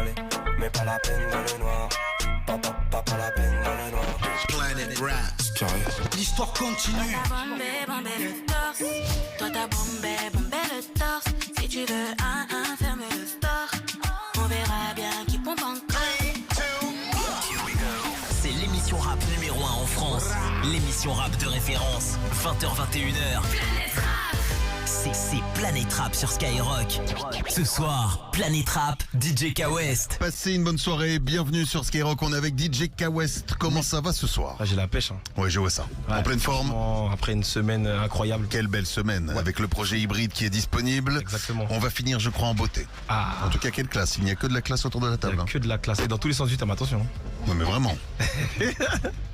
aller, mais pas la peine dans le noir. Pas la peine dans le noir. Planet Rap. L'histoire continue. Bombé le torse. Toi t'as bombé le torse. Si tu veux un, ferme le store. On verra bien qui pompe encore. C'est l'émission rap numéro 1 en France. L'émission rap de référence. 20h-21h. Planète Rap. C'est Planète Rap sur Skyrock. Ce soir, Planète Rap, DJ K-West. Passez une bonne soirée, bienvenue sur Skyrock, on est avec DJ K-West. Comment ça va ce soir? J'ai la pêche. Ouais, je vois ça. Ouais, en pleine forme. Après une semaine incroyable. Quelle belle semaine, avec le projet hybride qui est disponible. Exactement. On va finir, je crois, en beauté. En tout cas, quelle classe? Il n'y a que de la classe autour de la Il table. n'y a que de la classe. Et dans tous les sens du terme, attention. Ouais, mais vraiment.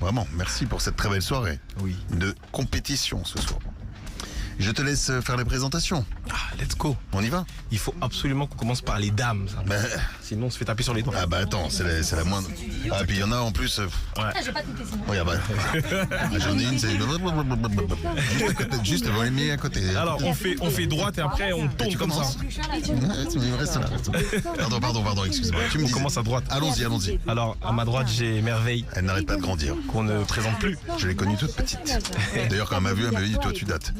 Vraiment, merci pour cette très belle soirée. Oui. De compétition ce soir. Je te laisse faire les présentations. Let's go. On y va? Il faut absolument qu'on commence par les dames. Ça. Ben, Sinon, on se fait taper sur les doigts. ah bah attends, c'est la moindre. Ah, puis il y en a en plus. J'ai pas goûté sinon. Oui, ah bah. J'en ai une, c'est. Juste à côté, juste devant les miens à côté. Alors, on fait droite et après, on tourne tu comme ça. commences. Reste là. Pardon, excuse-moi. Tu me On disais. commence à droite. Allons-y. Alors, à ma droite, j'ai Merveille, Elle n'arrête pas de grandir. qu'on ne présente plus. Je l'ai connue toute petite. D'ailleurs, quand elle m'a vu, elle m'a dit, toi, tu dates.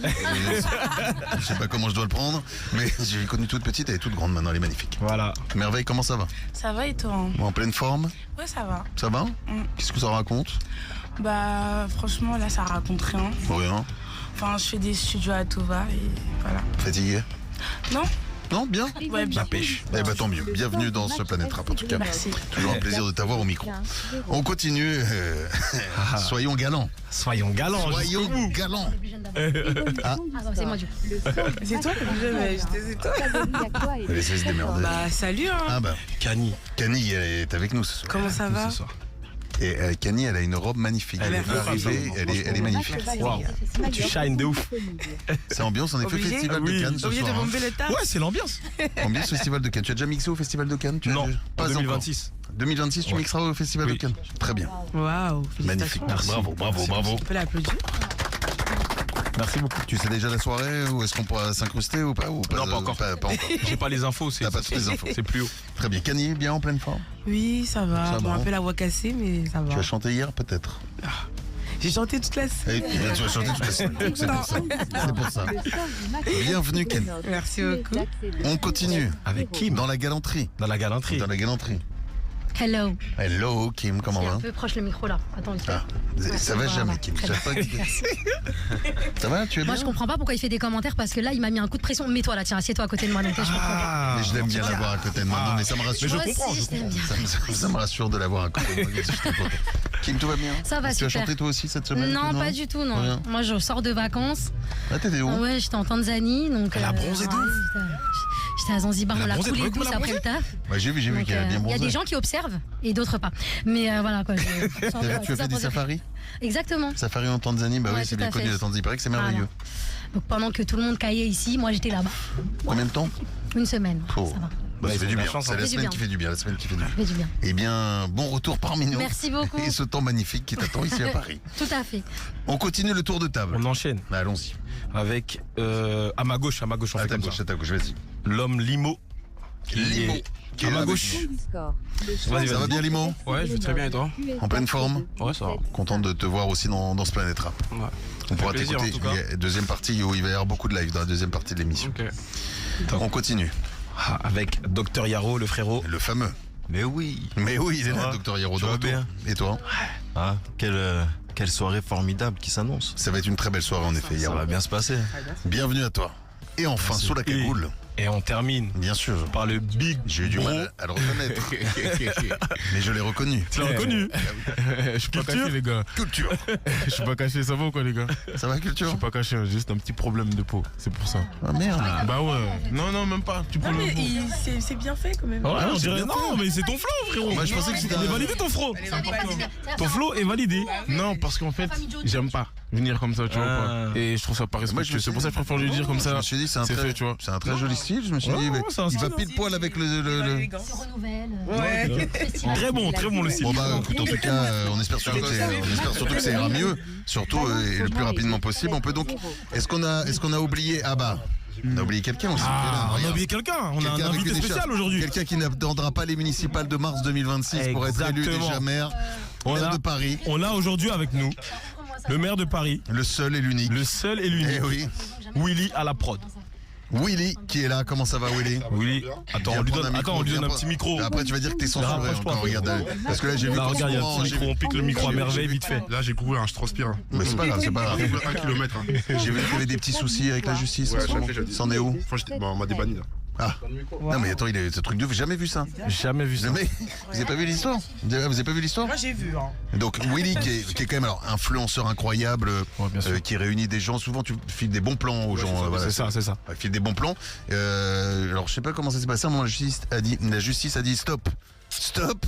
Je sais pas comment je dois le prendre, mais je l'ai connue toute petite, elle est toute grande maintenant, elle est magnifique. Voilà. Merveille, comment ça va? Ça va et toi? En pleine forme? Ouais, ça va. Ça va? Qu'est-ce que ça raconte? Bah, franchement, là, ça raconte rien. Rien. Enfin, je fais des studios à Tova et voilà. Fatigué? Non? Non, bien? Ouais, bien. La pêche. Eh ben tant mieux. Bienvenue dans ce Planète Rap en tout cas. Merci. Toujours un plaisir de t'avoir au micro. On continue. Soyons galants. Soyons galants. Soyons galants. Ah non, c'est moi du coup. C'est toi le plus jeune, mais c'est toi. Laissez se démerder. Bah, salut, hein. Ah bah, Cani. Camille, elle est avec nous ce soir. Comment ça va? Ce soir. Et Camille, elle a une robe magnifique. Elle est Merci. arrivée, elle est magnifique. Waouh. Tu shines de ouf. C'est ambiance, en effet, Obligé? Festival de Oui. Cannes ce Obligé de soir. bomber le tas? Ouais, c'est l'ambiance. Ambiance Festival de Cannes. Tu as déjà mixé au Festival de Cannes? Non, Pas en encore. 2026. 2026, tu Ouais. mixeras au Festival Oui. de Cannes. Très bien. Waouh, Magnifique. félicitations. Bravo. Tu peux l'applaudir? Merci beaucoup. Tu sais déjà la soirée ou est-ce qu'on pourra s'incruster ou pas, Non, pas encore. Pas encore. J'ai pas les infos. T'as pas toutes les infos. C'est plus haut. Très bien. Camille, bien en pleine forme. Oui, ça va. Ça Bon, va. un peu la voix cassée, mais ça va. Tu as chanté hier peut-être? J'ai chanté toute la semaine. Eh, tu as chanté toute la semaine. C'est pour ça. C'est pour ça. Bienvenue Camille. Merci beaucoup. On continue. Avec Kim. Dans la galanterie. Dans la galanterie. Dans la galanterie. Hello. Hello Kim, comment C'est va? un peu proche le micro là. Attends, vite fait. Ça va jamais Kim. Très Ça va, ça va, tu es bien? Moi je comprends pas pourquoi il fait des commentaires parce que là il m'a mis un coup de pression. Mets-toi là, tiens, assieds-toi à côté de moi. Donc je comprends pas. Mais je l'aime bien l'avoir à côté de moi. Non, mais ça me rassure. Moi aussi, je t'aime bien. Ça me rassure de l'avoir à côté de moi. Je suis content. Kim, tout va bien? Ça va, Tu as super. chanté toi aussi cette semaine? Non, pas du tout, non. Rien. Moi je sors de vacances. Ah, t'étais où? Ouais, j'étais en Tanzanie. Donc, Elle a bronzé de ouais, ouf. J'étais à Zanzibar, Elle a on l'a bronzé de coulé ouf, douce elle a après le taf. Ouais, j'ai vu Donc, qu'elle a bien Il y a bronzé. des gens qui observent et d'autres pas. Mais voilà quoi. Tu as fait des safaris? Exactement. Safari en Tanzanie? Bah Ouais, oui, c'est tout bien à connu fait. la Tanzanie. Il paraît que c'est merveilleux. Donc pendant que tout le monde caillait ici, moi j'étais là-bas. Combien de temps? Une semaine. Oh. Ça va. Bah, ça ils fait ont du de la bien. chance, C'est hein. la Ça fait semaine du qui fait du bien. La semaine qui fait du bien. Ça fait du bien. Eh bien, bon retour parmi nous. Merci beaucoup. Et ce temps magnifique qui t'attend ici à Paris. Tout à fait. On continue le tour de table. On enchaîne Bah, allons-y. avec à ma gauche, on À fait ta comme gauche, ça. à ta gauche, vas-y. L'homme Limo. Limo. Qui est À là ma avec gauche. nous. Vas-y, Ça va vas-y. bien, Limo? Ouais, je vais très bien et toi? En pleine forme? Ouais, ça va. Content de te voir aussi dans ce Planète Rap. Ouais. On pourra plaisir, t'écouter. en tout cas. Il y a deuxième partie où il va y avoir beaucoup de live dans la deuxième partie de l'émission. Ok. On continue. Avec Dr Yaro, le frérot. Le fameux. Mais oui. Mais oui, il est Ça là, va? docteur Hiro. Tu de vas retour. bien? Et toi? Ah, quelle soirée formidable qui s'annonce. Ça va être une très belle soirée en effet. Ça Hiro. va bien se passer. Bienvenue à toi. Et enfin, Merci. sous la cagoule, Et on termine bien sûr. par le Big J'ai eu du Bro. mal à le reconnaître. Mais je l'ai reconnu. Tu l'as reconnu? Je suis pas caché les gars, Culture. je suis pas caché, ça va ou quoi les gars? Ça va, Je culture? suis pas caché, j'ai juste un petit problème de peau, c'est pour ça. Ah merde. Bah ouais, non même pas, tu Non, prends mais le peau. c'est bien fait quand même. Ouais, Ah, on c'est dirait bien non, mais c'est ton flow, frérot. Moi, je pensais que c'était Il est un- validé ton flow. Ton flow est validé. Non, parce qu'en fait, j'aime pas venir comme ça, tu vois Ah. pas. Et je trouve ça pas Moi, je me respectueux, suis c'est pour ça que je préfère lui dire comme Je ça. me suis dit, c'est fait, tu vois. un très joli style. Je me suis Ouais, dit, mais ouais, c'est un il va style. pile poil avec le. Se renouvelle. Ouais. Très bon le style. Bon bah écoute, en tout cas, on espère surtout que ça ira mieux, surtout et le plus rapidement possible. On peut donc, est-ce qu'on a oublié Abba? On a oublié quelqu'un aussi. Ah, on a Regarde. oublié quelqu'un. On a Quelqu'un un avec invité une spécial écharpe. aujourd'hui. Quelqu'un qui n'attendra pas les municipales de mars 2026 pour être élu Exactement. déjà maire. Maire de Paris. On a aujourd'hui avec nous le maire de Paris, Le seul et l'unique. le seul et l'unique, Eh oui. Willy à la prod. Willy qui est là. Comment ça va, Willy? Willy, attends, Viens on lui prendre donne, un micro, un viens petit micro. Après, tu vas dire que t'es censuré rapproche-toi. encore. Regarde, parce que là, j'ai vu. Là, qu'en regarde, il y a ce un moment, petit micro, on pique le micro à merveille, vite fait. Là, j'ai couru, je transpire. Mais c'est pas grave, c'est pas grave. 1 kilomètre. J'ai vu qu'il y avait des petits soucis avec la justice. Ouais, en ce moment. j'ai dit. C'en est où? Bon, on m'a débanni là. Ah. Non mais attends, il a ce truc de... J'ai jamais vu ça. Jamais vu ça. Jamais. Vous avez pas vu l'histoire? Vous avez pas vu l'histoire? Moi j'ai vu. Hein. Donc Willy qui est quand même alors influenceur incroyable, Ouais, bien sûr. qui réunit des gens. Souvent tu files des bons plans aux gens. voilà, C'est ça, c'est ça. ouais, file des bons plans. Alors je sais pas comment ça s'est passé. À un moment, la justice a dit stop. Stop.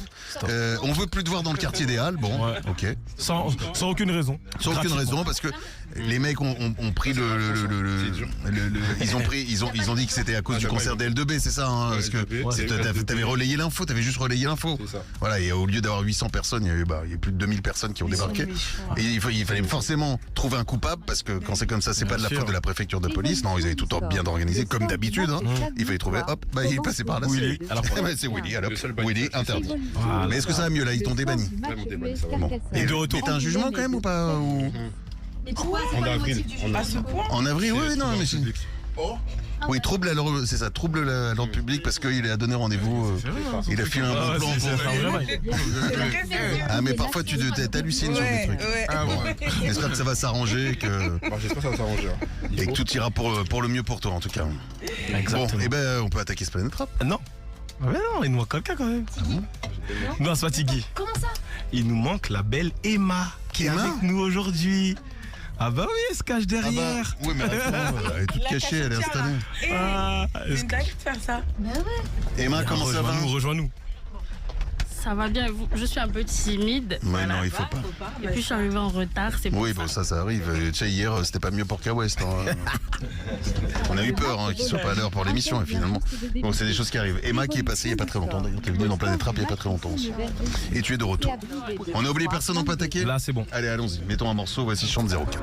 On veut plus te voir dans le quartier des Halles. Bon, Ouais. ok. Sans aucune raison. Sans aucune raison parce que les mecs ont pris ils ont dit que c'était à cause du concert des L2B, c'est ça hein, parce que t'avais relayé l'info, t'avais juste relayé l'info. C'est ça. Voilà, et au lieu d'avoir 800 personnes, il y a plus de 2000 personnes qui ont débarqué. Et il fallait forcément trouver un coupable parce que quand c'est comme ça, c'est pas de la sûr. faute de la préfecture de police. Non, ils avaient tout bien organisé comme d'habitude. Hein. Il fallait trouver, hop, il est passé par là. Willy, à la prod. C'est Willy, alors Le seul banni. Willy interdit. Voilà. Mais est-ce que ça va mieux là? Ils t'ont débanni. Bon. Et de retour. Et t'as un jugement quand même ou pas ou... Mais pourquoi? C'est En quoi le avril. motif du jugement? À ce point. En avril, oui, non, mais c'est... Oui, trouble à l'ordre, c'est ça, trouble à l'ordre public parce qu'il a donné rendez-vous, il a filé un Ah, bon plan c'est un pour... vrai bail. Ah mais parfois tu t'hallucines sur des trucs. Ah Bon, j'espère que ça va s'arranger J'espère que ça va s'arranger. et que tout ira pour le mieux pour toi en tout cas. Exactement. Bon, et ben on peut attaquer ce Planet Rap. Non. Mais non, il nous manque quelqu'un quand même. Non, c'est fatigué. Comment ça? Il nous manque la belle Emma qui est Emma avec nous aujourd'hui. Ah bah oui, elle se cache Ah bah, derrière. oui mais attends, elle est toute cachée, elle est installée. Ah, C'est une dingue de faire ça. Bah ouais. Emma, comment ça va? Rejoins-nous. Ça va bien, je suis un peu timide. Mais non, il faut pas. Et puis je suis arrivée en retard, c'est pour Oui, ça. bon, ça arrive. Tu sais, hier, c'était pas mieux pour K-West. Hein. On a eu peur qu'il soit pas à l'heure pour l'émission, et finalement. Bon, c'est des choses qui arrivent. Emma qui est passée il y a pas très longtemps, d'ailleurs. T'es venue dans Planet Rap il y a pas très longtemps aussi. Et tu es de retour. On a oublié personne, on peut attaquer? Là, c'est bon. Allez, allons-y. Mettons un morceau, voici Chante 04.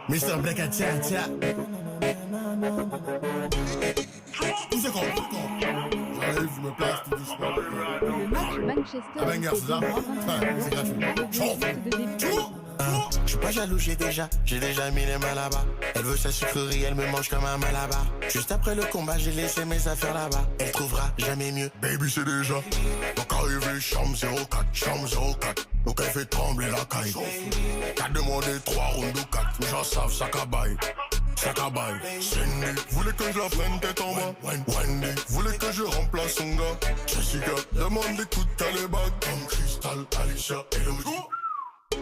Mr. Black à tcha tcha. Où c'est qu'on? J'arrive, je me place tout doucement. Ah ben, c'est ça? C'est gratuit. Je suis pas jaloux, j'ai déjà mis les mains là-bas. Elle veut sa sucrerie, elle me mange comme un malabar. Juste après le combat, j'ai laissé mes affaires là-bas. Elle trouvera jamais mieux. Baby, c'est déjà. Donc arrivé, chambre 04, chambre 04. Donc elle fait trembler la caille. T'as demandé 3 rounds ou 4. J'en savent, ça cabaye. Sakabai, Cindy, voulez que je la prenne tête en bas. Wendy, voulez que je remplace son gars. Jessica, demande écoute t'as les bagues. Comme Crystal, Alicia, Elodie.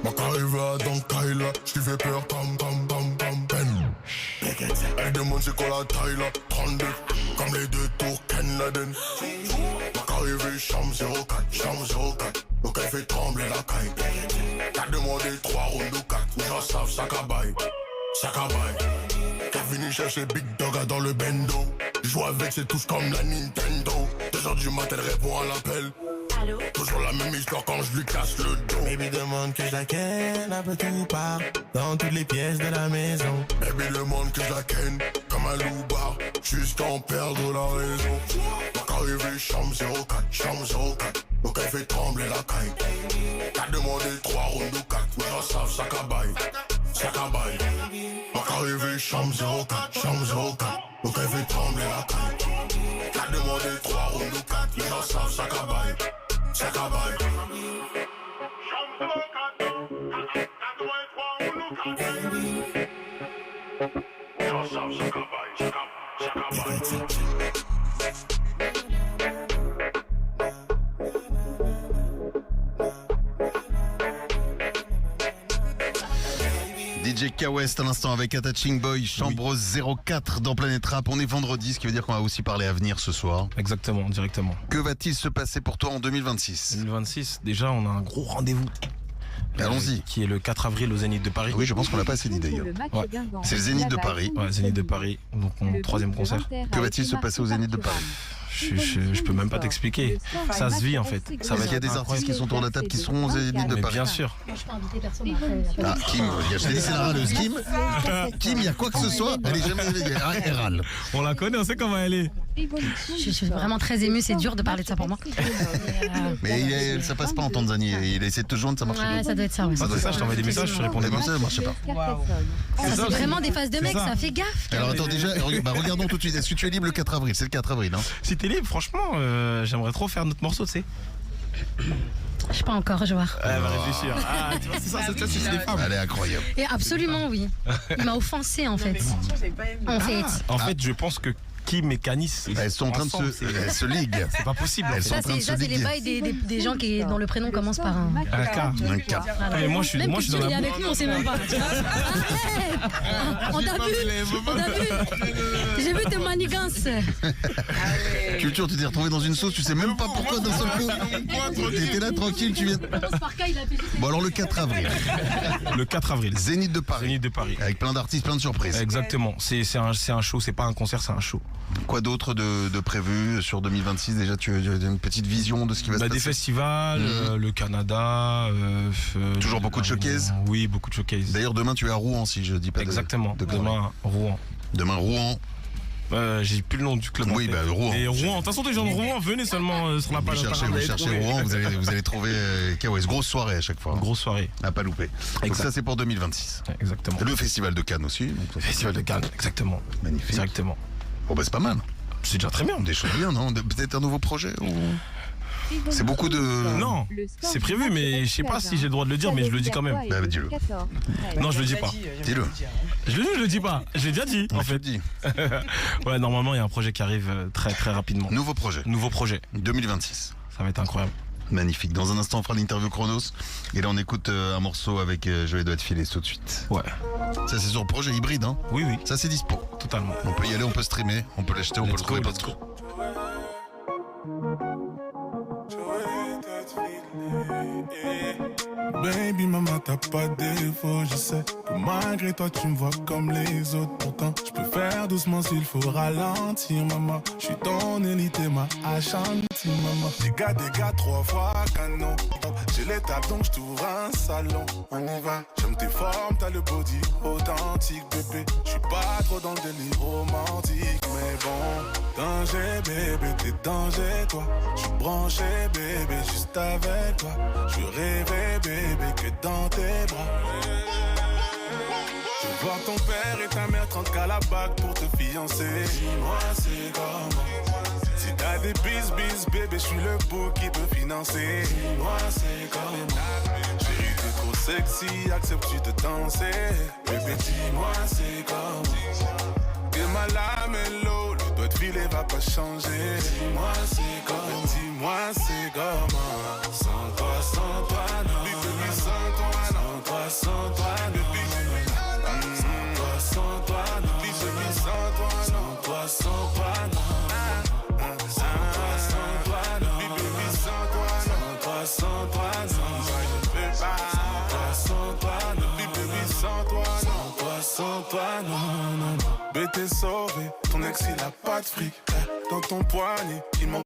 Ma carrière dans Kyla, j't'y fais peur, tam Ben. Elle demande c'est quoi la taille là, 32, comme les 2 tours Ken Laden. Ma carrière chambre 04, chambre 04, donc elle fait trembler la caille. T'as demandé 3 rounds ou 4, j'en savent, ça cabaye. T'as fini chercher Big Dog dans le bendo. Joue avec c'est tous comme la Nintendo. 2h du matin elle répond à l'appel. Allô? Toujours la même histoire quand je lui casse le dos. Baby demande que je la ken un peu tout part dans toutes les pièces de la maison. Baby demande que je la ken comme un loupard jusqu'à en perdre la raison. Donc arrivé chambre 04, chambre 04, donc elle fait trembler la caille. T'as demandé 3 rounds ou 4, mais j'en savent, ça cabaye. Donc arrivé chambre 04, chambre 04, donc elle fait trembler la caille. T'as demandé 3 rounds ou 4, mais j'en savent, ça cabaye. DJ K-West à l'instant avec Attaching Boy, chambre 04 dans Planet Rap. On est vendredi, ce qui veut dire qu'on va aussi parler avenir ce soir. Exactement, directement. Que va-t-il se passer pour toi en 2026? 2026, déjà, on a un gros rendez-vous. Allons-y. Qui est le 4 avril au Zénith de Paris. Oui, je pense qu'on l'a pas assez dit d'ailleurs. Ouais. C'est le Zénith de Paris. Ouais, Zénith de Paris, donc mon 3e concert. Que va-t-il se passer au Zénith de Paris? je peux même pas t'expliquer. Ça se vit en fait. Ça va Parce qu'il y a des artistes qui sont autour de la table qui seront aux Zénith de Mais Paris. bien sûr. Moi, je peux inviter personne après. Ah, Kim, je t'ai dit, c'est la râleuse. Kim, il y a quoi que ce soit, elle est jamais elle râle. On la connaît, on sait comment elle est. Je suis vraiment très émue, c'est dur de parler de ça pour moi. Mais ça passe pas en Tanzanie. Il a essayé de te joindre, ça marche pas. Ouais, ça doit être ça. Ouais. Ah, c'est ça, je t'envoie des messages, tu répondais pas. Ça marchait pas. Ça, c'est vraiment des phases de mecs, ça fait gaffe. Alors attends, déjà, regardons tout de suite. Est-ce que tu es libre le 4 avril? C'est le 4 avril, hein? Si t'es libre, franchement, j'aimerais trop faire notre morceau, tu sais. Je sais pas encore, je vois. Elle va réfléchir. Ah, tu vois, c'est ça, c'est les femmes. Elle est incroyable. Et absolument, oui. Il m'a offensé en fait. En fait, je pense que Kim et Canis, elles sont en train de se liguent. C'est pas possible. Elles sont en Ça, train de se c'est les liguer. bails des gens dont le prénom commence par un. Un K. Un cas. Voilà. Mais moi, je suis Même dans Culture, la il est avec nous, on sait même pas. Arrête. On t'a vu. On t'a vu. J'ai vu tes manigances. Culture, tu t'es retrouvé dans une sauce, tu sais même pas pourquoi d'un seul coup. T'étais là tranquille, tu viens. Bon alors le 4 avril, Le 4 avril. Zénith de Paris. Zénith de Paris. Avec plein d'artistes, plein de surprises. Exactement. C'est un show, c'est pas un concert, c'est un show. Quoi d'autre de prévu sur 2026? Déjà, tu as une petite vision de ce qui va se Des passer? festivals, le Canada. Toujours beaucoup de showcases? Oui, beaucoup de showcases. D'ailleurs, demain, tu es à Rouen, si je dis pas Exactement. de conneries. Demain, Rouen. Demain, Rouen. J'ai plus le nom du club. Oui, bah Rouen. Et Rouen. De toute façon, les gens de Rouen, venez seulement sur la Vous page cherchez Rouen, vous allez trouver KOS. Grosse soirée à chaque fois. Grosse soirée. À pas louper. Donc Exact. ça, c'est pour 2026. Exactement. Le festival de Cannes aussi. Donc ça, Festival de Cannes, exactement. Magnifique. Directement. Bon, bah c'est pas mal. C'est déjà très bien. Des choses bien, non? Peut-être un nouveau projet ou... C'est beaucoup de... Non, c'est prévu, mais je sais pas si j'ai le droit de le dire, mais je le dis quand même. Bah, dis-le. Non, je le dis pas. Dis-le. Je le dis ou je le dis pas? Je l'ai déjà dit, en fait. Dis. Ouais, normalement, il y a un projet qui arrive très très rapidement. Nouveau projet. Nouveau projet. 2026. Ça va être incroyable. Magnifique. Dans un instant, on fera l'interview Chronos. Et là, on écoute un morceau avec Joey doit être filé tout de suite. Ouais. Ça, c'est sur le projet hybride, hein? Oui, oui. Ça, c'est dispo. Totalement. On peut y aller, on peut streamer, on peut l'acheter, on peut le trouver partout. Baby maman t'as pas de défaut, je sais que malgré toi tu me vois comme les autres. Pourtant je peux faire doucement s'il faut ralentir maman. Je suis ton élite et ma Ashanti maman. Des gars 3 fois canon. J'ai l'étape donc je t'ouvre un salon. On y va, j'aime tes formes, t'as le body authentique bébé. Je suis pas trop dans le délire romantique, mais bon. Danger bébé, t'es danger toi. Je suis branché bébé, juste avec toi. Je veux rêver bébé que dans tes bras. Je veux voir ton père et ta mère 30 qu'à la bague pour te fiancer. Dis-moi c'est comment. Si t'as des bis bébé, je suis le beau qui peut financer. Dis-moi c'est comment. Chérie t'es trop sexy, acceptes-tu de danser? Bébé dis-moi c'est comment. T'es ma lamello, le doigt de filet va pas changer. Dis-moi c'est comment. Dis-moi c'est comment. Sans toi non. Baby sans toi non. Sans toi baby. Sans toi non. Baby sans toi non. Sans toi non. Sans toi non. Baby sans toi non. Sans toi non. Je peux pas. Sans toi non. Baby sans toi non. Sans toi non non. Bébé t'es sauvé. Ton ex il a pas de fric. Dans ton poignet il manque.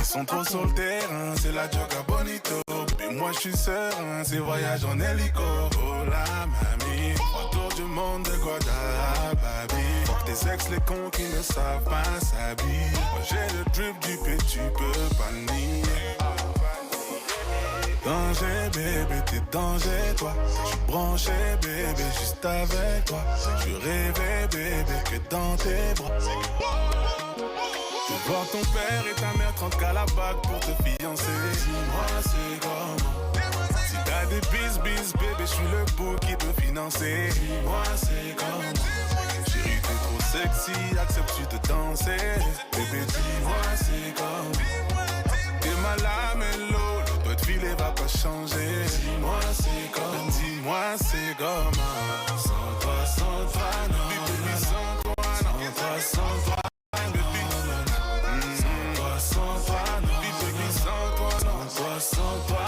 Ils sont trop sur le terrain, c'est la joga bonito. Et moi je suis serein, c'est voyage en hélico. Oh la mamie, 3 tours du monde de Guadalajara. Fuck tes ex, les cons qui ne savent pas s'habiller. Moi j'ai le drip du P, tu peux pas nier. Danger bébé, t'es danger toi. Je suis branché bébé, juste avec toi. Je veux rêver bébé que dans tes bras. Je veux voir ton père et ta mère 30 qu'à la bague pour te fiancer. Dis-moi c'est comment. Si t'as des bis bébé, je suis le beau qui peut financer. Dis-moi c'est comment. Chérie t'es trop sexy, acceptes-tu de danser? Bébé dis-moi c'est comment. T'es ma lamello, le doigt de filet va pas changer. Dis-moi c'est comment. Dis-moi c'est comment. Sans toi non. Bébé sans toi non. Sans toi sans toi non, baby, sans toi non, sans toi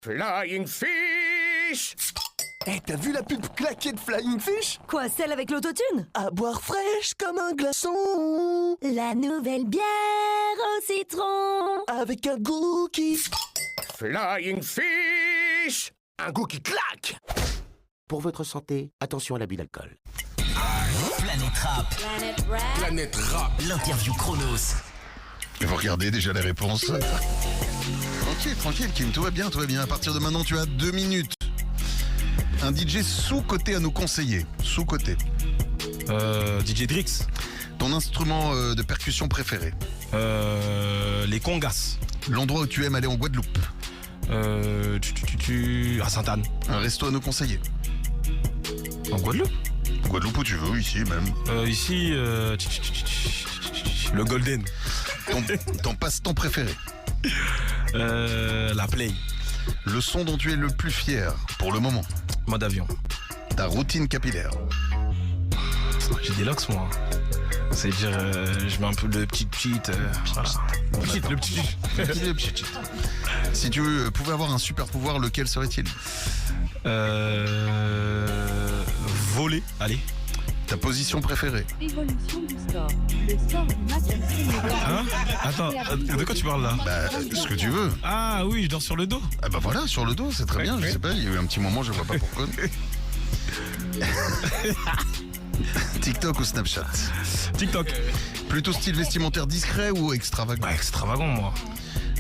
Flying Fish. Eh, t'as vu la pub claquée de Flying Fish? Quoi, celle avec l'autotune? À boire fraîche comme un glaçon. La nouvelle bière au citron. Avec un goût qui... Flying Fish. Un goût qui claque. Pour votre santé, attention à l'abus d'alcool. Planète Rap. Planète Rap. L'interview Chronos. Et vous regardez déjà les réponses. Tranquille, Kim, tout va bien. À partir de maintenant, tu as 2 minutes. Un DJ sous-coté à nous conseiller. Sous-coté. DJ Drix. Ton instrument de percussion préféré. Les congas. L'endroit où tu aimes aller en Guadeloupe. À Sainte-Anne. Un resto à nous conseiller. En Guadeloupe? Guadeloupe où tu veux, ici même. Ici, le Golden. Ton passe-temps préféré. La Play. Le son dont tu es le plus fier pour le moment. Mode avion. Ta routine capillaire. J'ai des locks moi. C'est-à-dire, je mets un peu de petite. Voilà. Le petit. Si tu pouvais avoir un super pouvoir, lequel serait-il? Voler. Allez. Ta position préférée? Évolution du score. Le score du match est Hein? Attends, de quoi tu parles là? Bah, ce que tu veux. Ah oui, je dors sur le dos. Ah bah voilà, sur le dos, c'est très bien. Je sais pas, il y a eu un petit moment, je vois pas pourquoi. TikTok ou Snapchat? TikTok. Plutôt style vestimentaire discret ou extravagant? Bah, extravagant moi.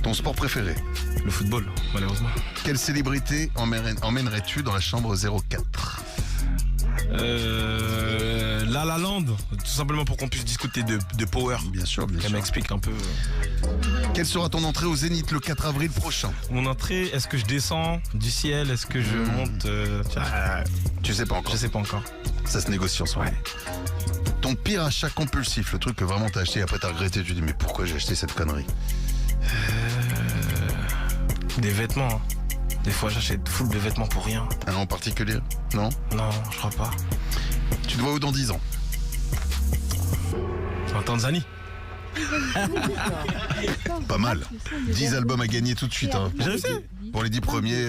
Ton sport préféré? Le football, malheureusement. Quelle célébrité emmènerais-tu dans la chambre 04? La La Land, tout simplement pour qu'on puisse discuter de Power. Bien sûr. Elle m'explique un peu. Quelle sera ton entrée au Zénith le 4 avril prochain? Mon entrée, est-ce que je descends du ciel? Est-ce que je monte Tu sais pas encore. Je sais pas encore. Ça se négocie en soi. Ouais. Ton pire achat compulsif, le truc que vraiment t'as acheté et après t'as regretté, tu dis mais pourquoi j'ai acheté cette connerie? Des vêtements. Hein. Des fois j'achète full de vêtements pour rien. Un en particulier? Non? Non, je crois pas. Tu te vois où dans 10 ans? En Tanzanie. Pas mal. 10 albums à gagner tout de suite. Hein. Pour les 10 premiers,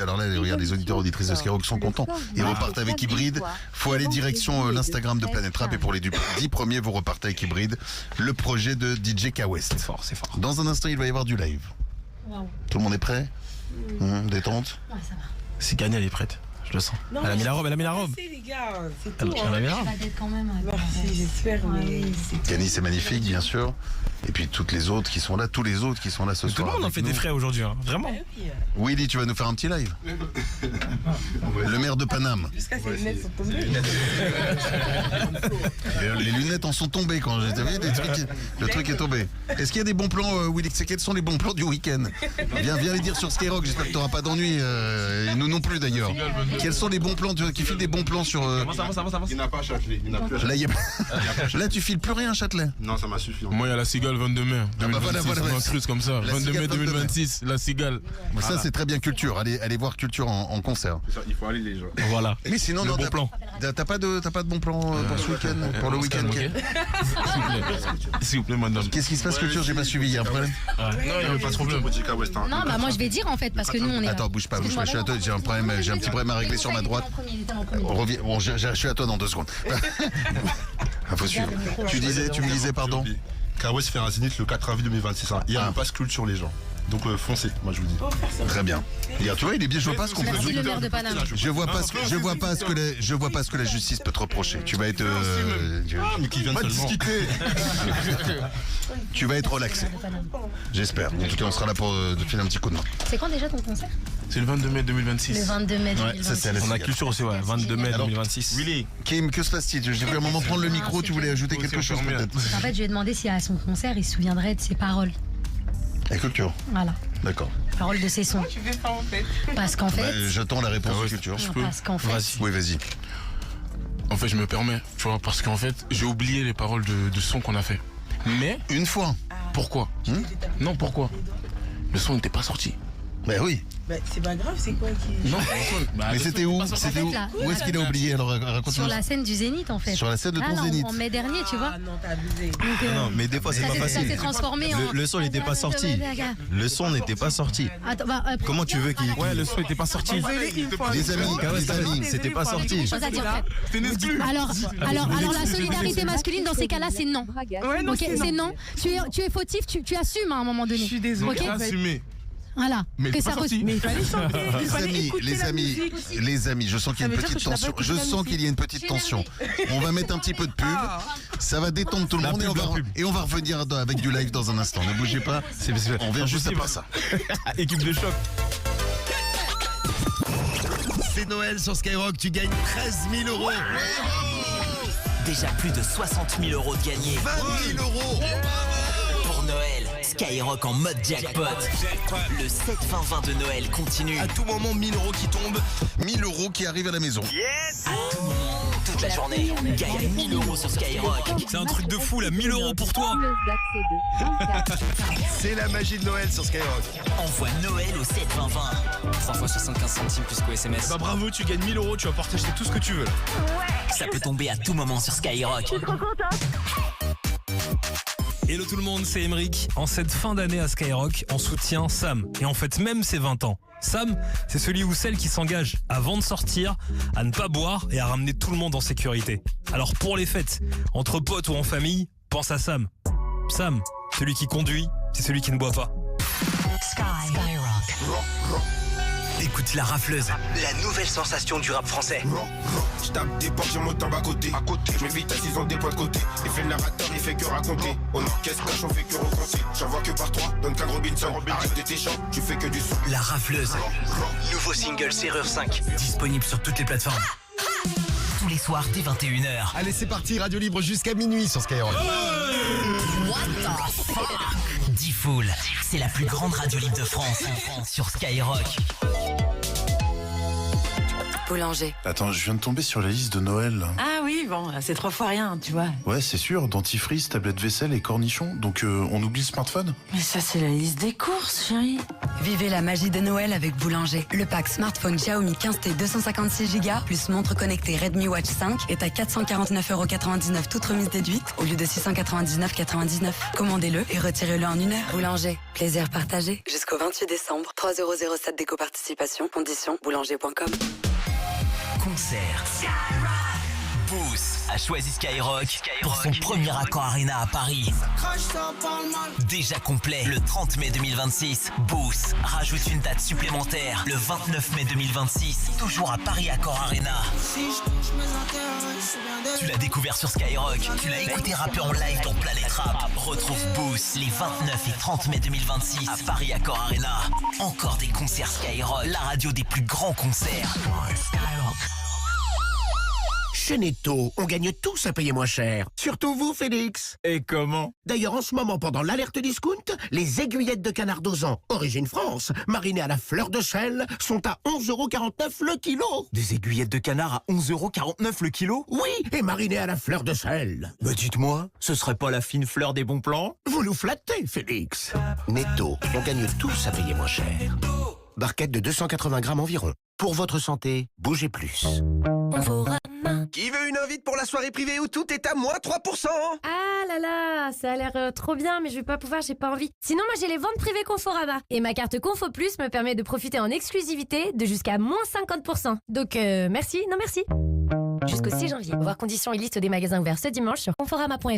alors là, regarde, les auditeurs auditrices de Skyrock sont contents. Ils repartent avec Hybride. Faut aller direction l'Instagram de Planète Rap et pour les 10 premiers, vous repartez avec Hybride. Le projet de DJ K-West. C'est fort. Dans un instant, il va y avoir du live. Wow. Tout le monde est prêt? Détente? Ouais, ça va. Si Gagné, elle est prête. Je le sens. Non, elle a mis la robe. Les gars, c'est tout. Elle a mis la robe. Va être quand même. Merci, j'espère. Mais Gany, c'est magnifique, bien sûr. Et puis toutes les autres qui sont là, tous les autres qui sont là ce soir. Tout le monde en fait des frais aujourd'hui, hein. Vraiment. Willy, tu vas nous faire un petit live. Le maire de Paname. Jusqu'à ses lunettes sont tombées. Les lunettes en sont tombées quand j'ai vu des trucs. Le truc est tombé. Est-ce qu'il y a des bons plans, Willy? Quels sont les bons plans du week-end? Viens les dire sur Skyrock. J'espère que tu n'auras pas d'ennui. Et nous non plus d'ailleurs. Quels sont les bons plans qui filent des bons plans sur. Ça va. Il n'a pas Châtelet. Là, tu files plus rien, Châtelet. Non, ça m'a suffi. Moi, il y a la Cigale 22 mai. 2026, on incruse comme ça. 22 mai 2026, la Cigale. Ça, c'est très bien Culture. Allez voir Culture en concert. Il faut aller les gens. Voilà. Mais sinon, non, bon plan. T'as pas de bon plan pour ce week-end? Pour le week-end? S'il vous plaît, madame. Qu'est-ce qui se passe, Culture? J'ai pas suivi, il y a un problème? Non, il n'y a pas de problème. Non, bah moi je vais dire en fait, parce que nous on est. Attends, bouge pas, je suis à toi, j'ai un petit problème à régler sur ma droite. On revient, bon, je suis à toi dans 2 secondes. Faut suivre. Tu me disais, pardon? K-West fait un Zénith le 4 avril 2026. Il y a un passe Culture les gens. Donc foncez, moi je vous dis. Très bien. Regarde, tu vois, il est bien. Je vois pas ce qu'on peut. Merci le maire de Paname. Je vois pas ce que la justice peut te reprocher. Tu vas être. mais qui vient de discuter. Tu vas être relaxé. J'espère. En tout cas, on sera là pour te filer un petit coup de main. C'est quand déjà ton concert? C'est le 22 mai 2026. Le 22 mai 2026. Ça, c'est à la On a Cigale. Culture aussi, ouais. 22 mai 2026. Willy. Kim, que se passe-t-il? J'ai vu un moment prendre le micro, tu voulais ajouter quelque chose peut-être? En fait, je lui ai demandé si à son concert, il se souviendrait de ses paroles. La Culture. Voilà. D'accord. Paroles de ses sons. Tu fais ça en fait. Parce qu'en fait. J'attends la réponse de Culture. Parce qu'en fait. Oui, vas-y. En fait, je me permets, tu vois, parce qu'en fait, j'ai oublié les paroles de son qu'on a fait. Mais une fois. Pourquoi? Non, pourquoi? Le son n'était pas sorti. Bah oui. Bah, c'est pas grave, c'est quoi qui. Non, mais c'était où? C'était où? là. Où est-ce qu'il a oublié? Alors raconte-nous. Sur la scène du Zénith en fait. Sur la scène de ton non, Zénith. En mai dernier, tu vois. Ah non, t'as abusé. Donc, Non, mais des fois, c'est pas ça facile. s'est transformé en. Le son n'était pas sorti. Le son n'était pas sorti. Attends, bah, Comment tu veux qu'il. Ouais, le son était pas sorti. Les amis, c'était pas sorti. Chose à dire, frère. Alors, la solidarité masculine dans ces cas-là, c'est non. Ouais, non, Ok, c'est non. Tu es fautif, tu assumes à un moment donné. Je suis désolée. Ok. Assumé. Voilà. Mais Que c'est ça pas sorti. Mais il fallait chanter. Il fallait écouter la musique. Les amis, je sens qu'il y a une Ça veut dire petite que tu n'as tension. pas écouté Je la sens musique. qu'il y a une petite tension. On va mettre un petit peu de pub. Ça va détendre tout le monde et on va revenir avec du live dans un instant. Ne bougez pas. On vient juste après ça. Équipe de choc. C'est Noël sur Skyrock, tu gagnes 13 000 euros. Déjà plus de 60 000 euros de gagnés. 20 000 euros. Pour Noël, Skyrock en mode jackpot. Le 7-20-20 de Noël continue. À tout moment, 1000 euros qui tombent, 1000 euros qui arrivent à la maison. À tout moment, toute la journée, gagne 1000 euros sur Skyrock. C'est un truc de fou là, 1000 euros pour toi. C'est la magie de Noël sur Skyrock. Envoie Noël au 7-20-20. 3 fois 75 centimes plus qu'au SMS. Bah bravo, tu gagnes 1000 euros, tu vas pouvoir t'acheter tout ce que tu veux. Ça peut tomber à tout moment sur Skyrock. Hello tout le monde, c'est Emeric. En cette fin d'année à Skyrock, on soutient Sam. Et en fait même ses 20 ans. Sam, c'est celui ou celle qui s'engage avant de sortir, à ne pas boire et à ramener tout le monde en sécurité. Alors pour les fêtes, entre potes ou en famille, pense à Sam. Sam, celui qui conduit, c'est celui qui ne boit pas. Skyrock. Écoute la rafleuse, la nouvelle sensation du rap français. Je tape des portes, je monte en bas côté. Je m'évite à 6 ans des points de côté. Il fait le narrateur, il fait que raconter. On orchestre, cache, on fait que recompter. J'en vois que par 3, donne qu'un Robinson. Arrête de tes chants, tu fais que du son. La rafleuse. Nouveau single Serrure 5. Disponible sur toutes les plateformes. Tous les soirs dès 21h. Allez, c'est parti, Radio Libre jusqu'à minuit sur Skyrock. What the fuck? D-Fool, c'est la plus grande radio libre de France. Sur Skyrock. Boulanger. Attends, je viens de tomber sur la liste de Noël. Là. Ah oui, bon, c'est 3 fois rien, tu vois. Ouais, c'est sûr, dentifrice, tablette vaisselle et cornichons. Donc on oublie le smartphone? Mais ça, c'est la liste des courses, chérie. Vivez la magie de Noël avec Boulanger. Le pack smartphone Xiaomi 15T 256Go plus montre connectée Redmi Watch 5 est à 449,99 € toute remise déduite au lieu de 699,99 €. Commandez-le et retirez-le en 1 heure. Boulanger, plaisir partagé. Jusqu'au 28 décembre, 3,07 € d'éco-participation. Conditions boulanger.com. Concert. Boost a choisi Skyrock pour son premier Accor Arena à Paris. Déjà complet le 30 mai 2026. Boost rajoute une date supplémentaire le 29 mai 2026. Toujours à Paris Accor Arena. Tu l'as découvert sur Skyrock. Tu l'as écouté rapper en live dans Planète Rap. Retrouve Boost les 29 et 30 mai 2026 à Paris Accor Arena. Encore des concerts Skyrock, la radio des plus grands concerts. Skyrock. Chez Netto, on gagne tous à payer moins cher. Surtout vous, Félix. Et comment? D'ailleurs, en ce moment, pendant l'alerte discount, les aiguillettes de canard dosant, origine France, marinées à la fleur de sel, sont à 11,49 € le kilo. Des aiguillettes de canard à 11,49 € le kilo? Oui, et marinées à la fleur de sel. Mais dites-moi, ce serait pas la fine fleur des bons plans? Vous nous flattez, Félix. Netto, on gagne tous à payer moins cher. Barquette de 280 grammes environ. Pour votre santé, bougez plus. Qui veut une invite pour la soirée privée où tout est à moins 3%? Ah là là, ça a l'air trop bien, mais je vais pas pouvoir, j'ai pas envie. Sinon, moi j'ai les ventes privées Conforama. Et ma carte Confo Plus me permet de profiter en exclusivité de jusqu'à moins 50%. Donc merci, non merci. Jusqu'au 6 janvier. Voir conditions et liste des magasins ouverts ce dimanche sur conforama.fr.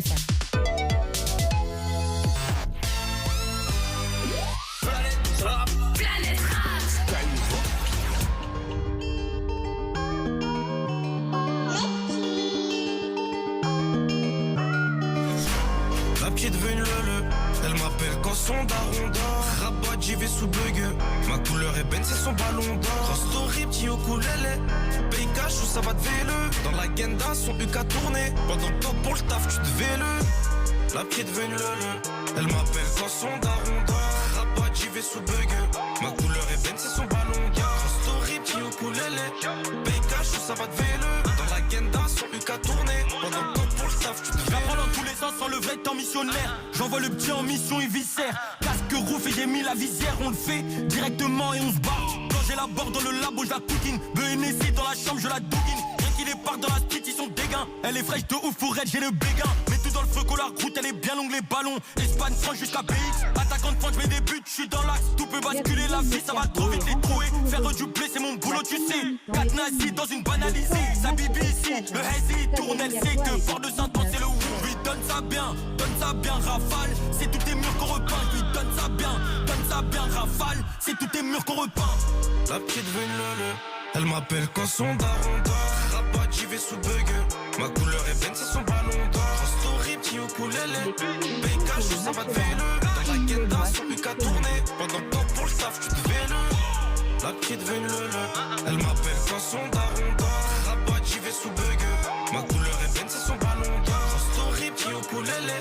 Qui est devenu le elle m'appelle quand son daron dort. Rabat, j'y vais sous bug. Ma couleur est c'est son ballon d'or. Cross story, petit ukulélé. Paye cash ou ça va te vélo. Dans la genda, son UK tourné. Pendant que toi pour le taf, tu devais le. La pied est devenue le elle m'appelle quand son daron dort. Rabat, j'y vais sous bug. Ma couleur est c'est son ballon d'or. Cross story, petit ukulélé. Paye cash ou ça va te vélo. Dans la genda, son UK tourné. Pendant que toi pour le staff, tu te fais. J'apprends dans tous les sens sans le vrai temps missionnaire. J'envoie le petit en mission, il viscère. Casque rouf et j'ai mis la visière. On le fait directement et on se bat. Quand j'élabore dans le labo, je la coquine. Benessi dans la chambre, je la douguine. Rien qu'il est part dans la street, ils sont dégains. Elle est fraîche de ouf pour être, j'ai le béguin. Mets tout dans le feu, la route, elle est bien longue, les ballons. Espagne, France jusqu'à BX. Attaquant de France, je mets des buts, je suis dans l'axe. Tout peut basculer la vie, ça va trop vite les trouver. Faire du blé, c'est mon boulot, tu sais. 4 nazis dans une banalisée. Sa bibi ici, le hazy tourne, elle sait que fort de Saint-Antoine, c'est le wou. Lui donne ça bien, rafale. C'est tous tes murs qu'on repeint. Lui donne ça bien, rafale. C'est tous tes murs qu'on repeint. La petite veut une lele, elle m'appelle quand son daron dort. Rabat, j'y vais sous bug. Ma couleur est benne, c'est son ballon d'or. Story, petit ukulélé. Bécage, ça va te vélo. Dans la Genda, son UK a tourné. Pendant le temps pour le staff, tu te vélo. La petite veut une lele, elle m'appelle quand son daron dort. Rabat, j'y vais sous bug. Ma couleur est benne, c'est son ballon d'or. Story, petit ukulélé.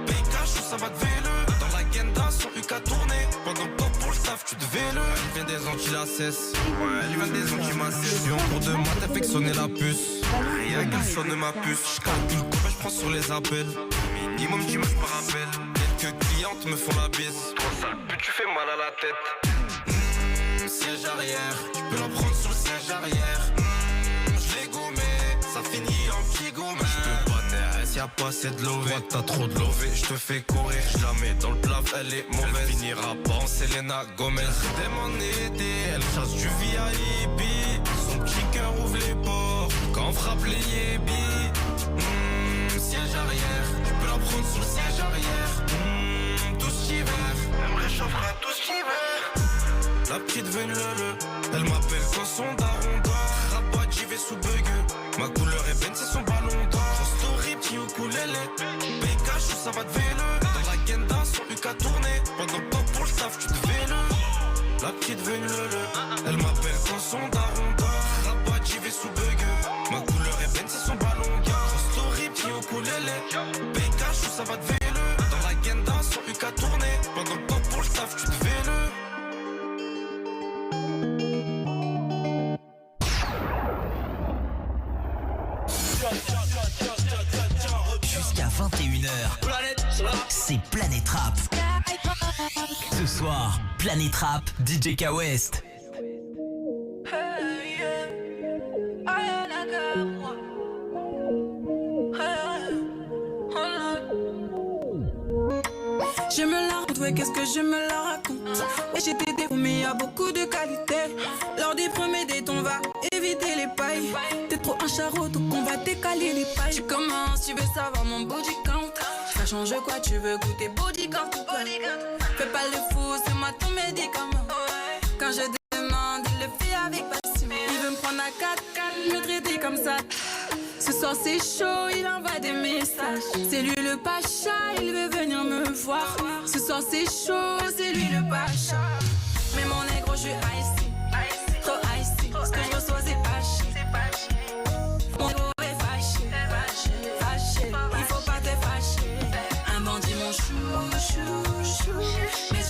Bécage, ça va te vélo. Dans la Genda, son UK a tourné. Pendant le temps pour le staff, tu te vélo. Elle vient des Antilles, la cesse. Ouais, elle vient des Antilles, ma cesse. Je suis en cours de maths, elle fait que sonner la puce. Rien qu'elle sonne ma puce. Je calcule combien je prends sur les appels. Minimum 10 matchs par appel. Quelques clientes me font la bise. Trop sale pute, tu fais mal à la tête. Siège arrière, tu peux la prendre sur le siège arrière. Je l'ai gommé, ça finit en petit gourmet. Je peux pas taire, y'a pas assez de lové. Toi t'as trop de lové, je te fais courir. Je la mets dans le plat, elle est mauvaise. Elle finira pas en Selena Gomez. Elle m'en été, elle chasse du VIP. Son petit cœur ouvre les portes quand on frappe les yébis. Siège arrière, tu peux la prendre sur le siège arrière. Tout cet hiver, elle me réchauffera tout cet hiver. La petite veut une lele, elle m'appelle quand son daron dort. Rabat, j'y vais sous bug. Ma couleur est benne, c'est son ballon d'or. Story, petit ukulélé. Bécage, ça va te vélo. Dans la Genda, son UK a tourné. Pendant le temps pour le staff, tu te vélo. La petite veut une lele, elle m'appelle quand son daron dort. Rabat, j'y vais sous bug. Ma couleur est benne, c'est son ballon d'or. Story, petit ukulélé. Bécage, ça va te vélo. Dans la Genda, son UK a tourné. Pendant le temps pour le staff, tu te vélo. Jusqu'à 21h, c'est Planète Rap. Ce soir, Planète Rap, DJ K West. Je me la raconte, ouais, qu'est-ce que je me la raconte. Ouais, j'ai des défauts, mais y'a beaucoup de qualité. Lors des premiers dates, on va éviter les pailles. T'es trop un charreau, donc on va décaler les pailles. Tu commences, tu veux savoir mon body count. Ça change quoi, tu veux goûter body count ou quoi? Fais pas le fou, c'est moi ton médicament. Quand je demande, il le fait avec passion. Il veut me prendre à 4-4, me traiter comme ça. Ce soir c'est chaud, il envoie des messages. C'est lui le pacha, il veut venir me voir. Ce soir c'est chaud, c'est lui le pacha. Mais mon négro, je suis icy, trop icy. Ce que je reçois c'est pas chier. Mon négro est fâché, fâché. Il faut pas te fâcher. Un bandit mon chou. Mais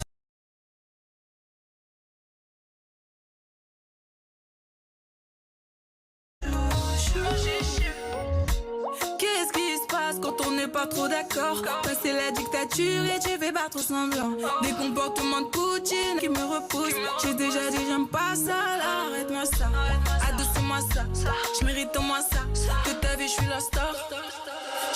qu'est-ce qui se passe quand on n'est pas trop d'accord? Passer la dictature et tu fais pas trop semblant. Des comportements de Poutine qui me repoussent. J'ai déjà dit j'aime pas ça, là arrête-moi ça. Adoucis-moi ça, je mérite au moins ça. Toute ta vie je suis la star.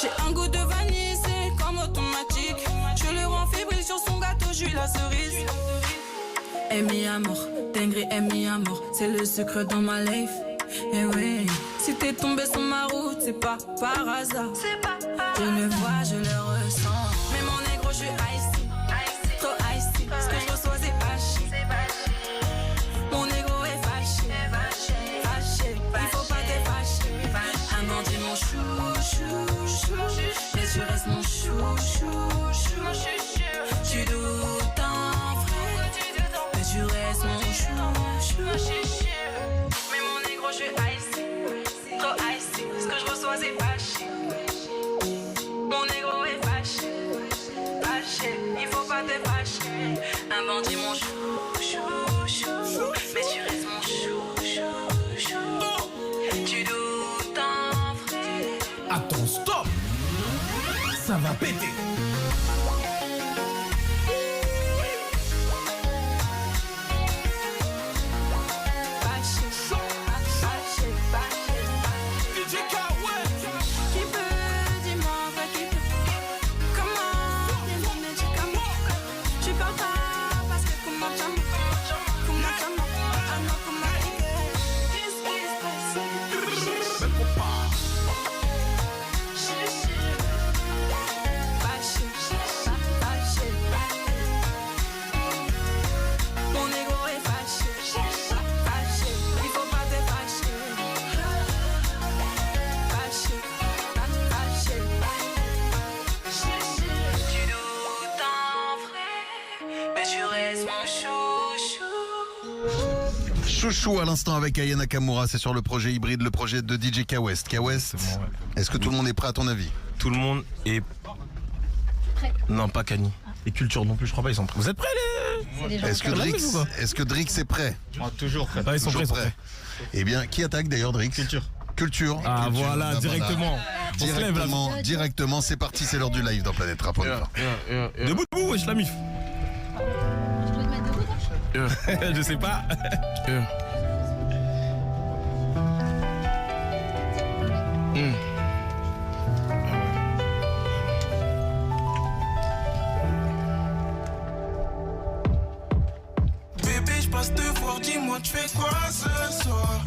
J'ai un goût de vanille, c'est comme automatique. Je le rends fébrile sur son gâteau, je suis la cerise. Emi amour, dinguerie Emi amour, c'est le secret dans ma life. Eh oui, si t'es tombé sur ma route, c'est pas par hasard. Je le vois, je le ressens. Mais mon négro, je suis icy, trop icy. Ce que je reçois, c'est pas chier. Mon négro est fâché, fâché. Il faut pas te fâcher. Un bandit mon chou. Mais tu restes mon chou. Tu doutes en vrai, mais tu restes mon chou. Mais mon négro, je suis icy, trop icy. Ce que je reçois, c'est pas chier. Mon négro est péter. Chouchou à l'instant avec Aya Nakamura, c'est sur le projet hybride, le projet de DJ K-West. K-West, bon, ouais. Est-ce que tout le monde est prêt à ton avis? Tout le monde est prêt. Non, pas Kanye. Et Culture non plus, je crois pas, ils sont prêts. Vous êtes prêts les... Est-ce que Drix est prêt? Toujours prêt. Ah, ils sont prêts. Eh bien, qui attaque d'ailleurs Drix? Culture. Ah Culture. voilà, directement. Voilà. Directement, c'est parti, c'est l'heure du live dans Planète Rap. Debout, wesh la mif. Je sais pas. Bébé, je passe te voir, dis-moi tu fais quoi ce soir?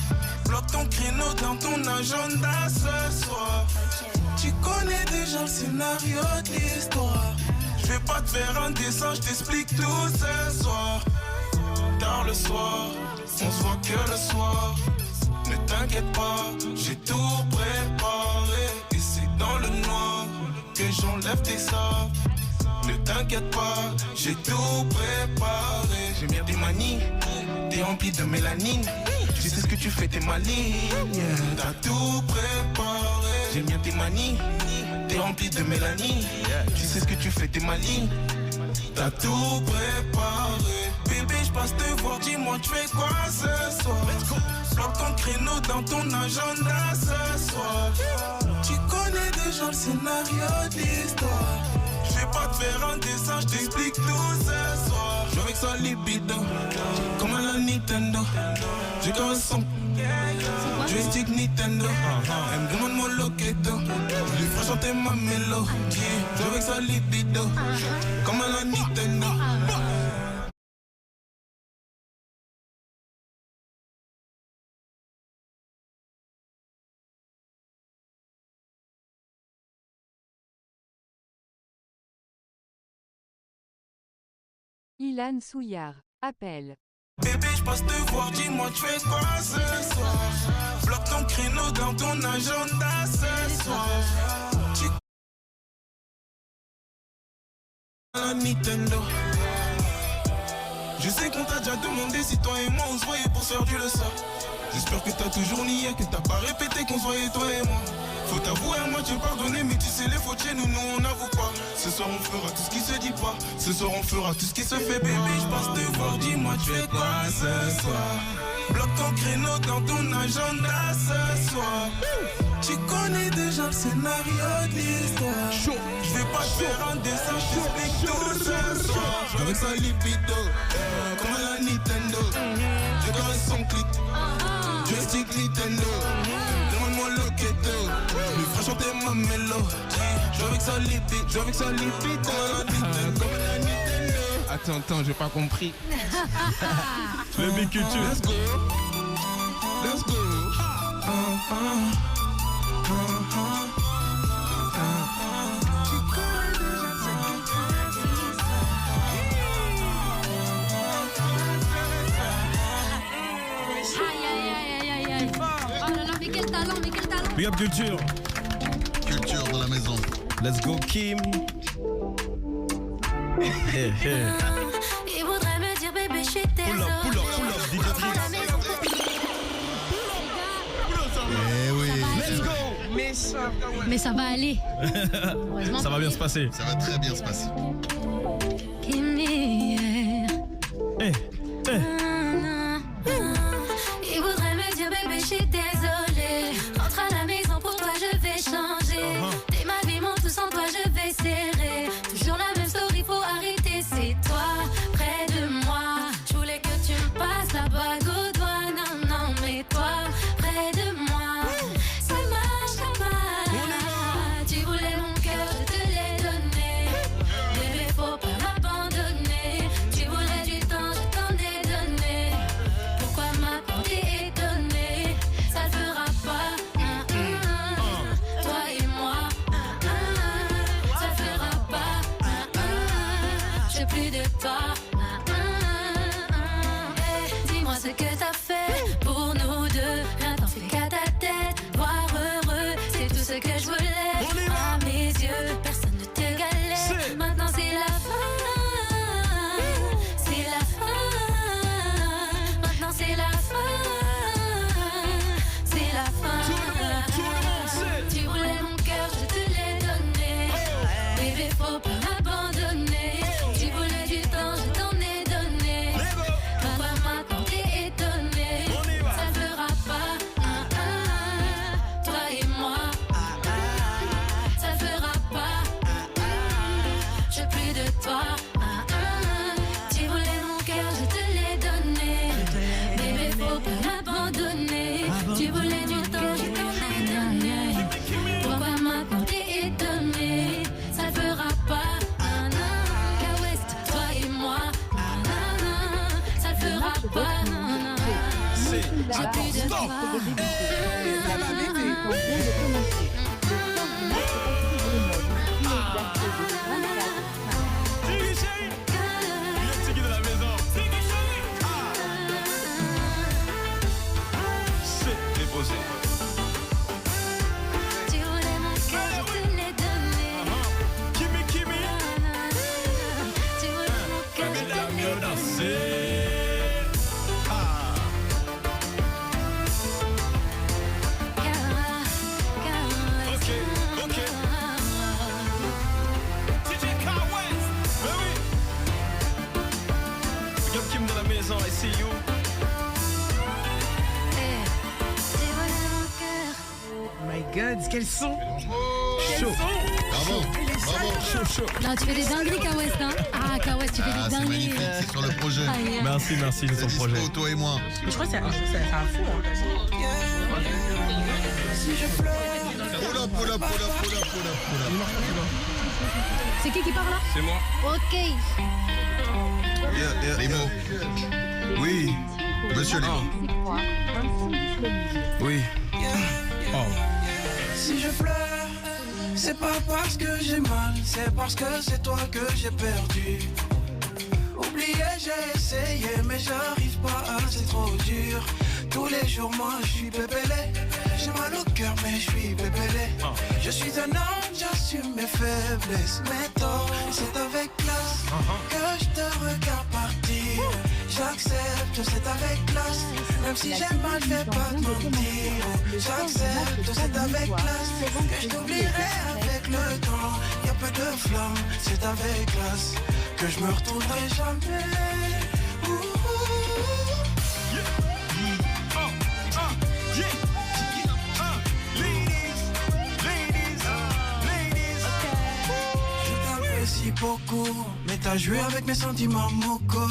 Bloque ton créneau dans ton agenda ce soir. Tu connais déjà le scénario de l'histoire. Je vais pas te faire un dessin, je t'explique tout ce soir. Tard le soir, on se voit que le soir. Ne t'inquiète pas, j'ai tout préparé. Et c'est dans le noir que j'enlève tes sables. Ne t'inquiète pas, j'ai tout préparé. J'ai mis des manies, t'es rempli de mélanine. Tu sais ce que tu fais, t'es maligne. T'as tout préparé. J'ai mis tes manies, t'es rempli de mélanine. Tu sais ce que tu fais, t'es maligne. T'as tout préparé. Bébé, je passe te voir, dis-moi tu fais quoi ce soir? Bloque ton créneau dans ton agenda ce soir. Tu connais déjà le scénario de l'histoire. Je vais pas te faire un dessin, je t'explique tout ce soir. Je joue avec sa libido, comme à la Nintendo. J'ai comme un son, joystick Nintendo. Elle me demande mon loqueto, je lui ferai chanter ma mélodie. Je joue avec sa libido, comme à la Nintendo. Ilan Souillard, appel. Bébé, je passe te voir, dis-moi tu fais quoi ce soir? Bloque ton créneau dans ton agenda ce soir. Tu la Nintendo. Je sais qu'on t'a déjà demandé si toi et moi on se voyait pour se faire du leçon. J'espère que t'as toujours nié, que t'as pas répété qu'on se voyait toi et moi. Faut t'avouer, moi j'ai pardonné, mais tu sais les fautes chez nous, nous on n'avoue pas. Ce soir on fera tout ce qui se dit pas. Ce soir on fera tout ce qui se fait, bébé. Je passe te voir, dis-moi tu fais quoi ce soir? Bloque ton créneau dans ton agenda ce soir. Tu connais déjà le scénario de l'histoire. Je vais pas te faire un dessin, je t'explique tout ce soir. J'suis avec sa libido, comme à la Nintendo. J'ai caressé son clic, joystick Nintendo. Demande-moi loqueto, je lui ferai chanter ma mélodie. J'suis avec sa libido, comme à la Nintendo. Attends, j'ai pas compris. Le big culture. Let's go. Aïe. Oh là là, mais quel talent. Big up culture. Culture dans la maison. Let's go Kim. Il voudrait me dire bébé je suis désolé. Pull up, DJ Drix. Eh oui. Let's go. Mais ça va aller. Ça va bien se passer. Ça va très bien se passer. Il voudrait me dire bébé je suis désolé. Rentre à la maison pour toi je vais changer. T'es ma vie mon tout sans toi je vais serrer. j'ai plus de toi. Dis-moi ce que t'as fait pour nous deux. Rien t'en fait qu'à ta tête. Voir heureux, c'est tout ce que je voulais. À mes yeux, personne ne te galère. Maintenant c'est la fin. C'est la fin. Maintenant c'est la fin. C'est la fin. Tu voulais mon cœur, je te l'ai donné. Bébé, faut pas m'abandonner. Tu voulais du temps, je t'en ai donné. Pourquoi maintenant t'es étonné? Ça ne fera pas toi et moi. Ça ne fera pas. Je veux plus de toi. Tu voulais mon cœur, je te l'ai donné. Bébé, faut pas m'abandonner. Tu voulais du temps, je t'en ai donné. Pourquoi maintenant t'es étonné? Ça ne fera pas. K-West, toi et moi. Ça ne fera pas. J'ai plus de toi. Tu voulais mon cœur, je te l'ai donné. Tu voulais mon cœur, je te l'ai donné. I see you. Oh my god, quel son! Chaud. Bravo, bravo. Chaud. Non, tu fais des dingueries, K-West, hein. Ah, K-West, tu fais des C'est dingueries. magnifique, c'est sur le projet. Merci de C'est son projet. dispo, toi et moi. Je crois que c'est un fou. Si je pleure. Pull up. C'est qui parle là? C'est moi. Ok. Limo. Oui. Monsieur Limo. Oui. Oh. Si je pleure, c'est pas parce que j'ai mal, c'est parce que c'est toi que j'ai perdu. Oublier, j'ai essayé, mais j'arrive pas, c'est trop dur. Tous les jours, moi, je suis bébélé. J'ai mal au cœur, mais je suis bébélé. Je suis un homme, j'assume mes faiblesses, mes torts. C'est avec classe que je te regarde partir. J'accepte, c'est avec classe. Même si j'ai mal, je vais pas te mentir. J'accepte, c'est avec classe. Que je t'oublierai avec le temps. Y'a peu de flamme, c'est avec classe. Que je me retournerai jamais. Je t'apprécie beaucoup, mais t'as joué avec mes sentiments, Moko.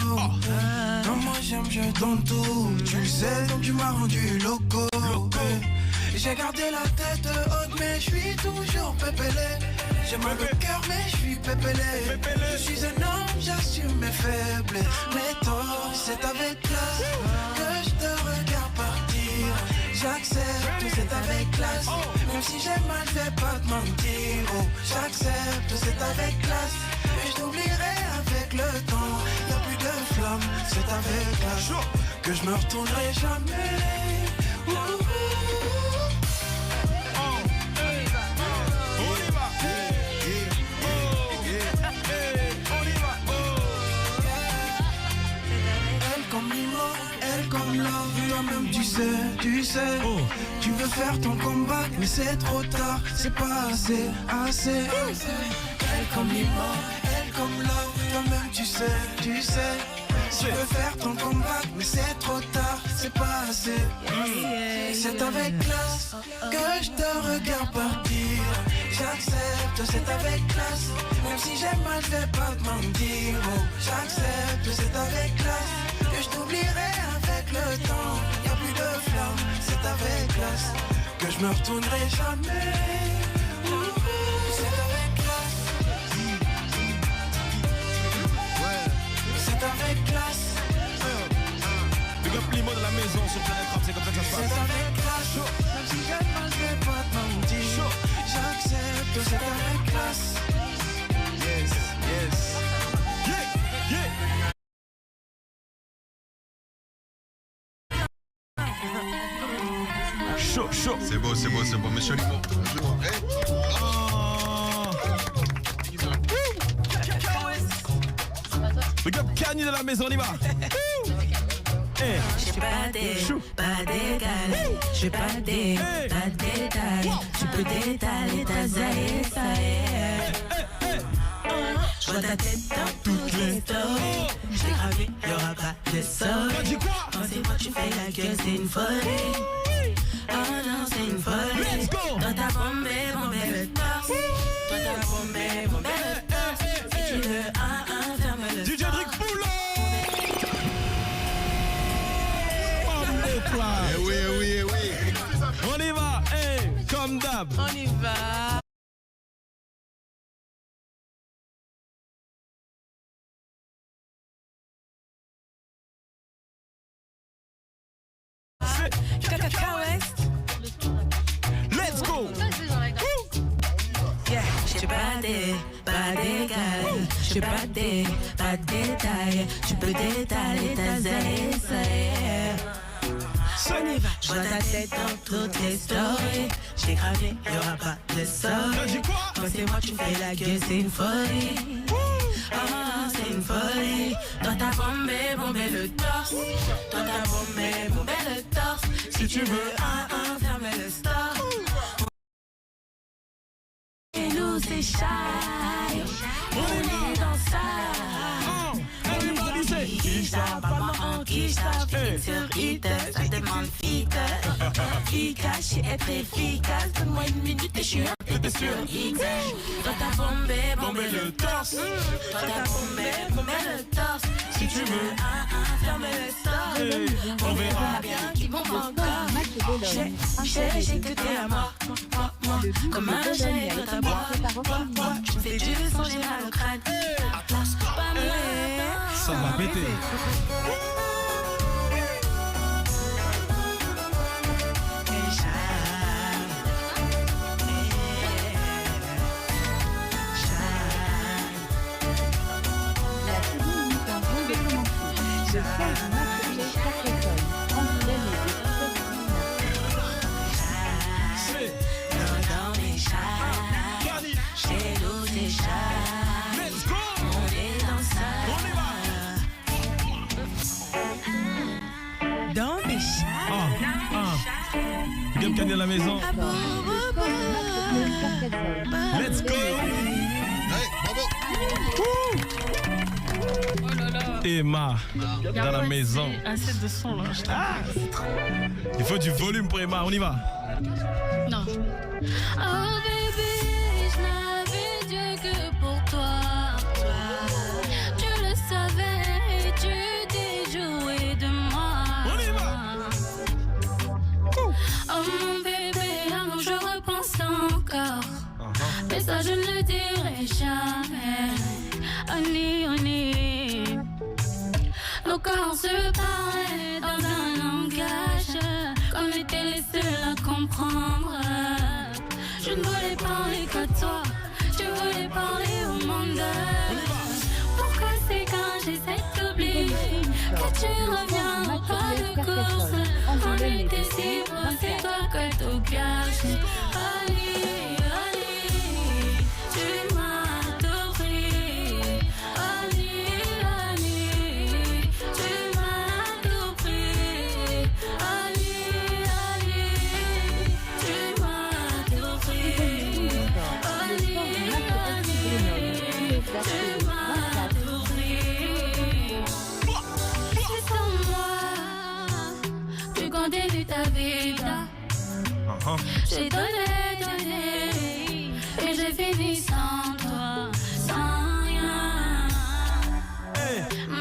Quand moi j'aime, je donne tout. Tu le sais, donc tu m'as rendu loco. J'ai gardé la tête haute, mais je suis toujours pépélé. J'ai mal au cœur, mais je suis pépélé. Je suis un homme, j'assume mes faiblesses. Mes torts, c'est avec classe que je te regarde partir. J'accepte, c'est avec classe. Même si j'ai mal, je vais pas te mentir. Oh, j'accepte, c'est avec classe. Et je t'oublierai avec le temps. Y'a plus de flamme, c'est avec classe. Que je me retournerai jamais. Elle comme l'or, toi-même tu sais. Tu veux faire ton combat, mais c'est trop tard, c'est pas assez. Elle comme l'or, elle comme l'or, toi-même tu sais. Tu veux faire ton combat, mais c'est trop tard, c'est pas assez. C'est avec classe que je te regarde partir. J'accepte, c'est avec classe. Même si j'ai mal, je vais pas te mentir. Oh, j'accepte, c'est avec classe. Que je t'oublierai avec le temps. Y'a plus de flamme, c'est avec classe. Que je me retournerai jamais. C'est avec classe. C'est avec classe. Big up Limo de la maison sur Planet Rap, c'est comme ça que ça se passe. C'est avec classe. Même si j'ai mal, je vais pas te mentir. J'accepte, c'est avec classe. Yes. Chaud, chaud. C'est beau, c'est beau, c'est beau. Monsieur Limo. Big up Kanye dans la maison, on y va. J'ai pas d'égal, j'ai pas de détails. Tu peux détailler ta zaïe, ça est. Je vois ta tête dans toutes les stories. Je l'ai gravé, y'aura pas de sorry. Quand c'est moi tu fais la gueule, c'est une folie. Oh non, c'est une folie. Toi t'as bombé le torse. Toi t'as bombé le torse. Si tu veux ferme le DJ Drick Boulot. Eh oui, eh oui, eh oui. On y va, comme d'hab. On y va. Let's go. Yeah, j'ai pas d'égal, j'ai pas de détails. Tu peux détailler ta zaïe, ça est. On y va. Je vois ta tête dans toutes les stories. J'ai gravé, y'aura pas de sorry. Quand c'est moi tu fais la gueule, c'est une folie. Ah, c'est une folie. Toi t'as bombé le torse. Toi t'as bombé le torse. Si tu veux ferme le store. Et nous c'est shy. On est dans ça. En quiche, ça fait sur hit, ça demande fit. Efficace, et être efficace. Donne-moi une minute et je suis un peu sur X. Toi t'as bombé le torse. Toi t'as bombé le torse. Si tu veux ferme le store. On verra bien qui bombe encore. J'ai que t'es à moi. Comme un jet de ta boîte. Tu fais du son, j'ai mal au crâne. Atlas, pas moi. Ça va péter. Game Kanye à la maison. Let's go. Emma dans la maison. Un set de son là. Il faut du volume pour Emma, on y va. Non. Oh bébé, je n'avais Dieu que pour toi. Tu le savais et tu t'es joué de moi. On y va. Oh mon bébé, l'amour je repense encore. Mais ça je ne le dirai jamais. Honey, nos corps se parlaient dans un langage qu'on était les seuls à comprendre. Je ne voulais parler qu'à toi, je voulais parler au monde. Pourquoi c'est quand j'essaie d'oublier que tu reviens au pas de course? On était si beau, c'est toi que tout cache. Tu m'as tout pris. Tu m'as tout pris. Tu m'as tout pris. Tu m'as tout pris. C'est sans moi. Tu continues ta vie là. J'ai donné, et j'ai fini sans toi, sans rien.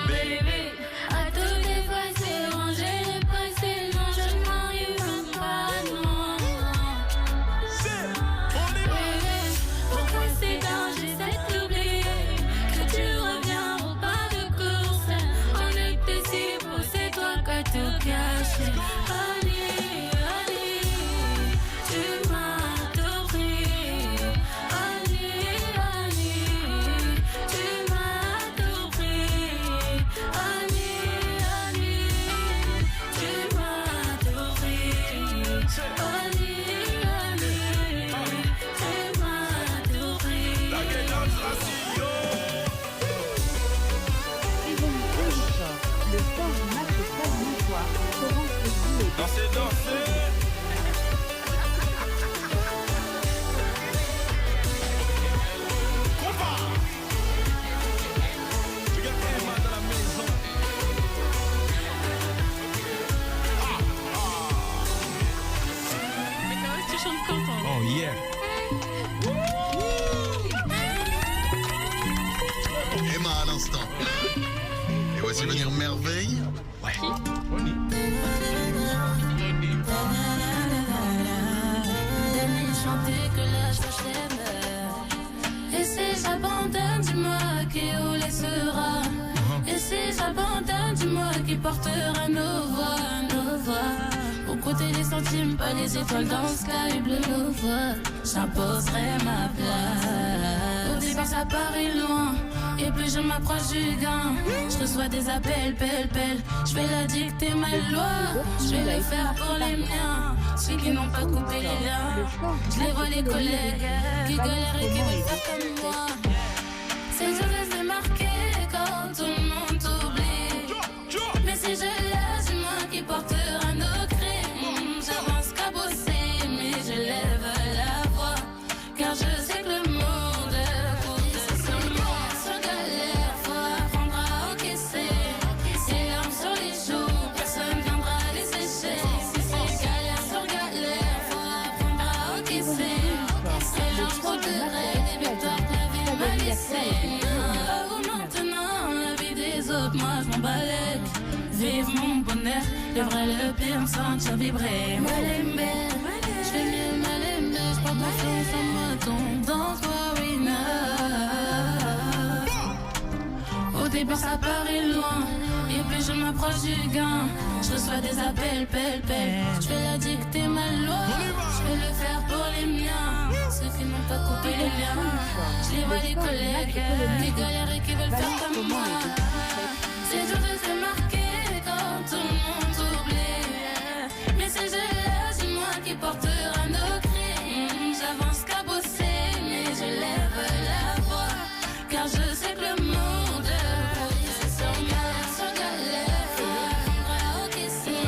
Baby, à toutes les fois c'est rangé le passé, non je ne m'arrive pas, non. Baby, pourquoi c'est quand j'essaie d'oublier que tu reviens au pas de course? On était si beau, c'est toi qui as tout caché. Tu m'as l'instant. Et voici venir Merveille. Ouais. Chanter que la joie je t'aime. Et si j'abandonne, dis-moi qui où laissera. Et si j'abandonne, dis-moi qui portera nos voix. Pour côté des centimes, pas les étoiles dans le sky bleu, nos voix. J'imposerai ma place. Au départ ça paraît loin, et plus je m'approche du gain, je reçois des appels, pelle. Je vais la dicter ma loi, je vais le faire pour les miens. Ceux qui n'ont pas coupé les liens, je les vois les collègues qui galèrent et qui veulent faire comme moi. C'est dur de se démarquer quand tout le monde t'oublie. Mais si je laisse, c'est moi qui portera nos crimes. J'avance cabossé, mais je lève la voix, car je sais que le monde coûte son nom. Sans galère, faut apprendre à encaisser. C'est larmes sur les joues, personne viendra les sécher. Si c'est galère sur galère, faut apprendre à encaisser. C'est larmes je compterai des victoires que la vie m'a laissées. Maintenant, la vie des autres, moi je m'en balèque. Vive mon bonheur, le vrai, le pire, me sentir vibrer. Malembe, je fais mieux malembe, je porte confiance en moi, tombe dans toi, winner. Au départ ça paraît loin, et plus je m'approche du gain, je reçois des appels, pelle. Je vais la dicter ma loi, je vais le faire pour les miens. Ceux qui n'ont pas coupé les liens, je les vois les collègues qui galèrent et qui veulent faire comme moi. C'est dur de se marquer quand tout le monde oublie. Mais c'est je laisse, c'est moi qui portera nos crimes. J'avance cabossé, mais je lève la voix, car je sais que le monde c'est sur galère, faut apprendre à encaisser.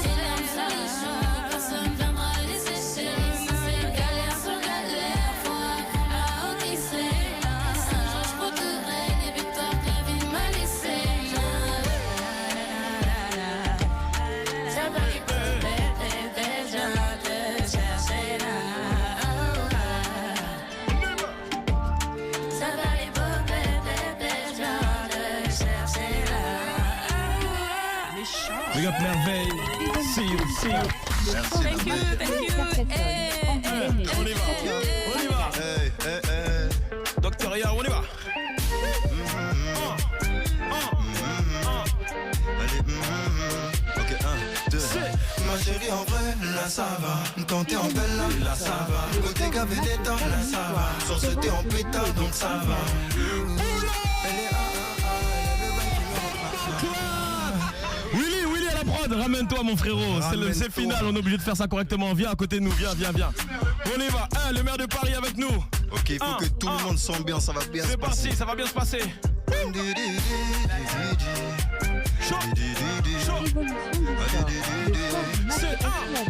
C'est larmes sur les joues, personne viendra les sécher. C'est galère sur galère, faut apprendre à encaisser. Un jour je porterai des victoires que la vie m'a laissées. Ça va les bébés, je te chercher là. Ça va les bébés, je te chercher là. Big up Merveille. See you. Merci. Thank you. On y va. Docteur Ria, on y va. Ok, 1, 2. Ma chérie, en vrai, là ça va. Quand t'es en belle, là ça va. Côté Gaveneta, là ça va. Sur ce thé en pétard, donc ça va. Elle est Willy à la prod, ramène-toi mon frérot. C'est final, on est obligé de faire ça correctement. Viens à côté de nous, viens. On y va. Le maire de Paris avec nous. Ok, il faut que tout le monde s'ambiance, ça va bien se passer. C'est parti, ça va bien se passer. C'est 1,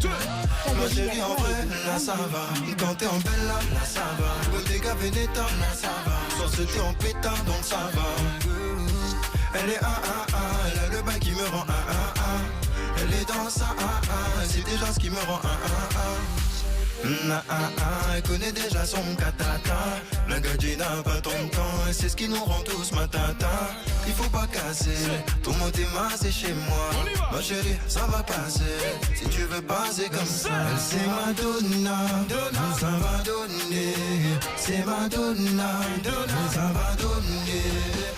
2. Ma chérie, en vrai, là ça va. Quand t'es en belle, là ça va. Côté Gaveneta, là ça va. Sur ce thé en pétard, donc ça va. Elle est elle a le bail qui me rend elle est dans ça c'est déjà ce qui me rend elle connaît déjà son catata. La gadji n'a pas ton temps et c'est ce qui nous rend tous matata. Il faut pas casser, ton mot t'es massé chez moi. Ma chérie, ça va passer, si tu veux passer comme ça. Elle c'est Madonna, ça va donner. C'est Madonna, ça va donner.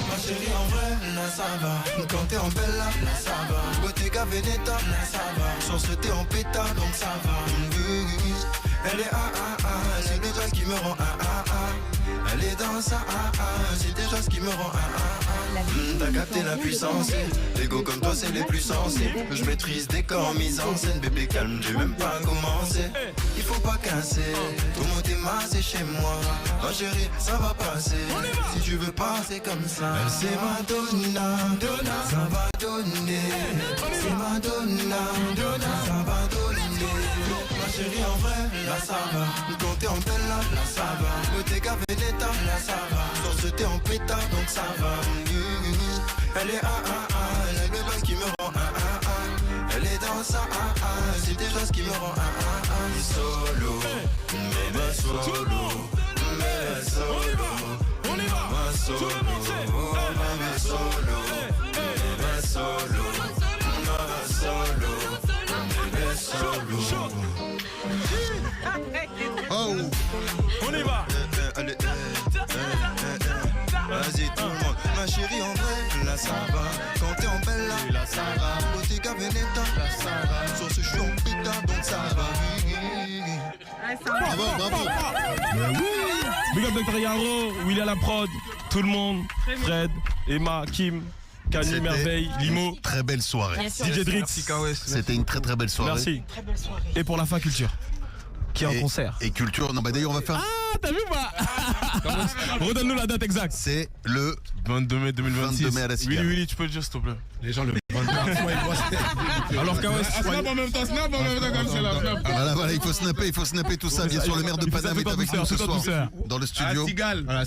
Ma chérie, en vrai, là ça va. Quand t'es en belle, là ça va. Côté Gaveneta, là ça va. Sur ce thé en pétard, donc ça va. Elle est c'est déjà ce qui me rend elle est dans ça c'est déjà ce qui me rend t'as capté la puissance. Les go comme toi c'est les plus sensibles. Je maîtrise des corps mis en scène. Bébé calme, j'ai même pas commencé. Il faut pas casser, tout le monde est massé chez moi. Ma chérie, ça va passer, si tu veux passer comme ça. Elle c'est Madonna, ça va donner. C'est Madonna, ça va donner. Ma chérie, en vrai, là ça va. Quand t'es en belle, là ça va. Côté Gaveneta, là ça va. Sur ce thé en pétard, donc ça va. Elle est elle a le bail qui me rend elle est dans ça c'est déjà ce qui me rend solo, mais solo, mais solo. On y va. solo, bébé solo, bébé solo, bébé solo. Oh, on y va. Allez, vas-y tout le monde. Ma chérie en vrai, là ça va. Quand t'es en belle là ça va. Bottega Veneta, là ça va. Sur ce je suis en pita donc ça va. Bravo, bravo. Big up Dr Yaro, Willy à la prod, tout le monde, Fred, Emma, Kim, Kanye, C'était Merveille, Limo. Très belle soirée. DJ Drix. C'était une très très belle soirée. Merci. Et pour la fin culture, qui est en concert. Et culture, non bah d'ailleurs on va faire... Ah, t'as vu ou pas? Redonne-nous la date exacte. C'est le 22 mai 2026. 22 mai à la Cigale. Willy, tu peux le dire s'il te plaît. Les gens le 22 Alors qu'à snap en même temps, comme c'est là. Voilà, il faut snapper tout ça. Bien sûr, le maire de Paname est avec nous ce soir dans le studio. La Cigale. La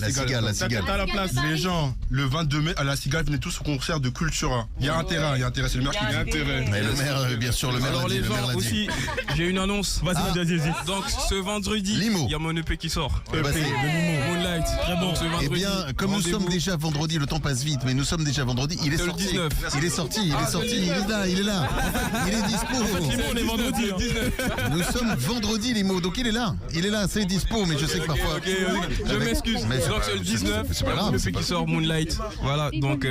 à la place. Les gens, le 22 mai à la Cigale, venez tous au concert de Cultura. Il y a intérêt, c'est le maire qui a intérêt. Mais le maire, bien sûr, le maire Alors l'a dit. les gens aussi, j'ai une annonce. Vas-y. Donc ce vendredi, il y a mon EP qui sort. Moonlight, très bon. Ce vendredi. Eh bien, comme nous sommes déjà vendredi, le temps passe vite, mais nous sommes déjà vendredi. Il est sorti. Il est sorti. Il est là. Il est dispo. On est vendredi. Nous sommes vendredi, Limo. Donc il est là, c'est dispo, mais je sais que parfois. Ok, je m'excuse. Donc c'est le 19. C'est pas grave. Le EP qui sort, Moonlight. Voilà, donc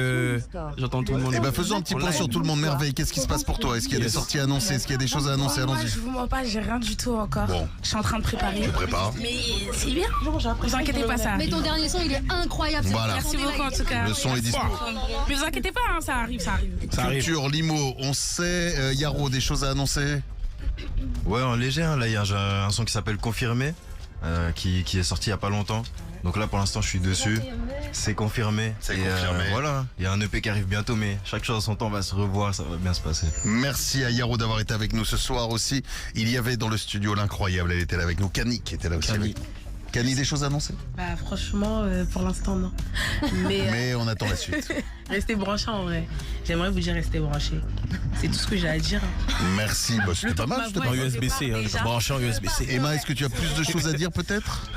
j'entends tout le monde. Eh ben faisons un petit point sur tout le monde. Merveille, qu'est-ce qui se passe pour toi? Est-ce qu'il y a des sorties annoncées? Est-ce qu'il y a des choses à annoncer? Moi, Allons-y. je vous mens pas, j'ai rien du tout encore. Bon. Je suis en train de préparer. Je prépare. Mais c'est bien. Vous inquiétez pas, ça. Mais ton dernier son, il est incroyable. Voilà. Merci beaucoup en tout cas. Le son est dispo. Mais vous inquiétez pas, hein, ça arrive. Culture, Limo, on sait, Yaro, des choses à annoncer? Ouais, en léger, hein. Là, il y a un son qui s'appelle Confirmé, qui est sorti il y a pas longtemps. Donc là, pour l'instant, je suis dessus. C'est confirmé. C'est confirmé. Voilà, il y a un EP qui arrive bientôt, mais chaque chose à son temps va se revoir, ça va bien se passer. Merci à Yaro d'avoir été avec nous ce soir aussi. Il y avait dans le studio l'incroyable, elle était là avec nous. Kani qui était là aussi. Kani, des choses à annoncer? Bah franchement, pour l'instant non. Mais on attend la suite. Restez branchés en vrai. J'aimerais vous dire restez branchés. C'est tout ce que j'ai à dire. Merci, bah, c'était pas mal. C'était pas USB-C, branché en USB-C. Emma, est-ce que tu as plus de choses à dire peut-être?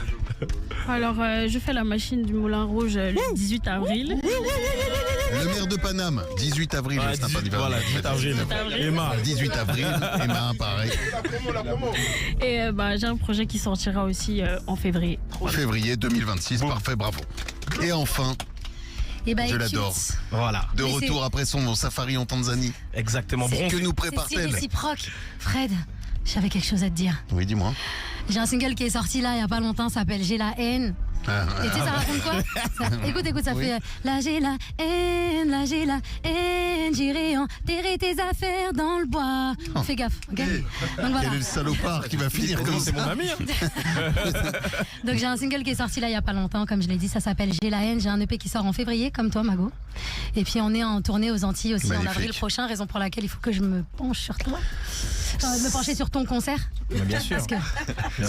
Alors, je fais la machine du Moulin Rouge le 18 avril. Le maire de Paname, 18 avril, c'est un pas Voilà, 18 avril. Emma. 18 avril, Emma, pareil. Et j'ai un projet qui sortira aussi en février. Février 2026, parfait, bravo. Et enfin, Et bah, je écoute, l'adore. Voilà. De Mais retour après son safari en Tanzanie. Exactement. Que nous c'est si prépare-t-elle? réciproque. Fred, j'avais quelque chose à te dire. Oui, dis-moi. J'ai un single qui est sorti là il y a pas longtemps, ça s'appelle J'ai la haine. Et tu sais, ça raconte quoi? Écoute, ça fait là j'ai la haine, j'irai enterrer tes affaires dans le bois. Fais gaffe, ok? Donc voilà. Quel est le salopard qui va finir comme ça? C'est mon ami. Donc j'ai un single qui est sorti là il y a pas longtemps, comme je l'ai dit, ça s'appelle J'ai la haine. J'ai un EP qui sort en février, comme toi, Mago. Et puis on est en tournée aux Antilles aussi en avril prochain, raison pour laquelle il faut que je me penche sur toi. Me pencher sur ton concert. Bien sûr. Parce que...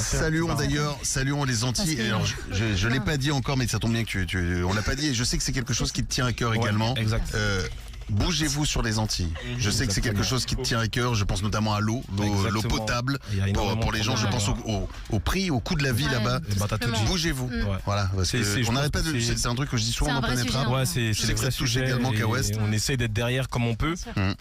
Saluons les Antilles. Que... Et alors, je l'ai pas dit encore, mais ça tombe bien que on l'a pas dit. Et je sais que c'est quelque chose qui te tient à cœur également. Exact. Bougez-vous sur les Antilles. Je sais que c'est quelque chose qui te tient à cœur. Je pense notamment à l'eau potable pour les gens. Je pense au prix, au coût de la vie là-bas. Bougez-vous. Voilà. On n'arrête pas de. C'est un truc que je dis souvent dans Planète Rap. Ouais, c'est que ça touche également qu'à Ouest. On essaie d'être derrière comme on peut.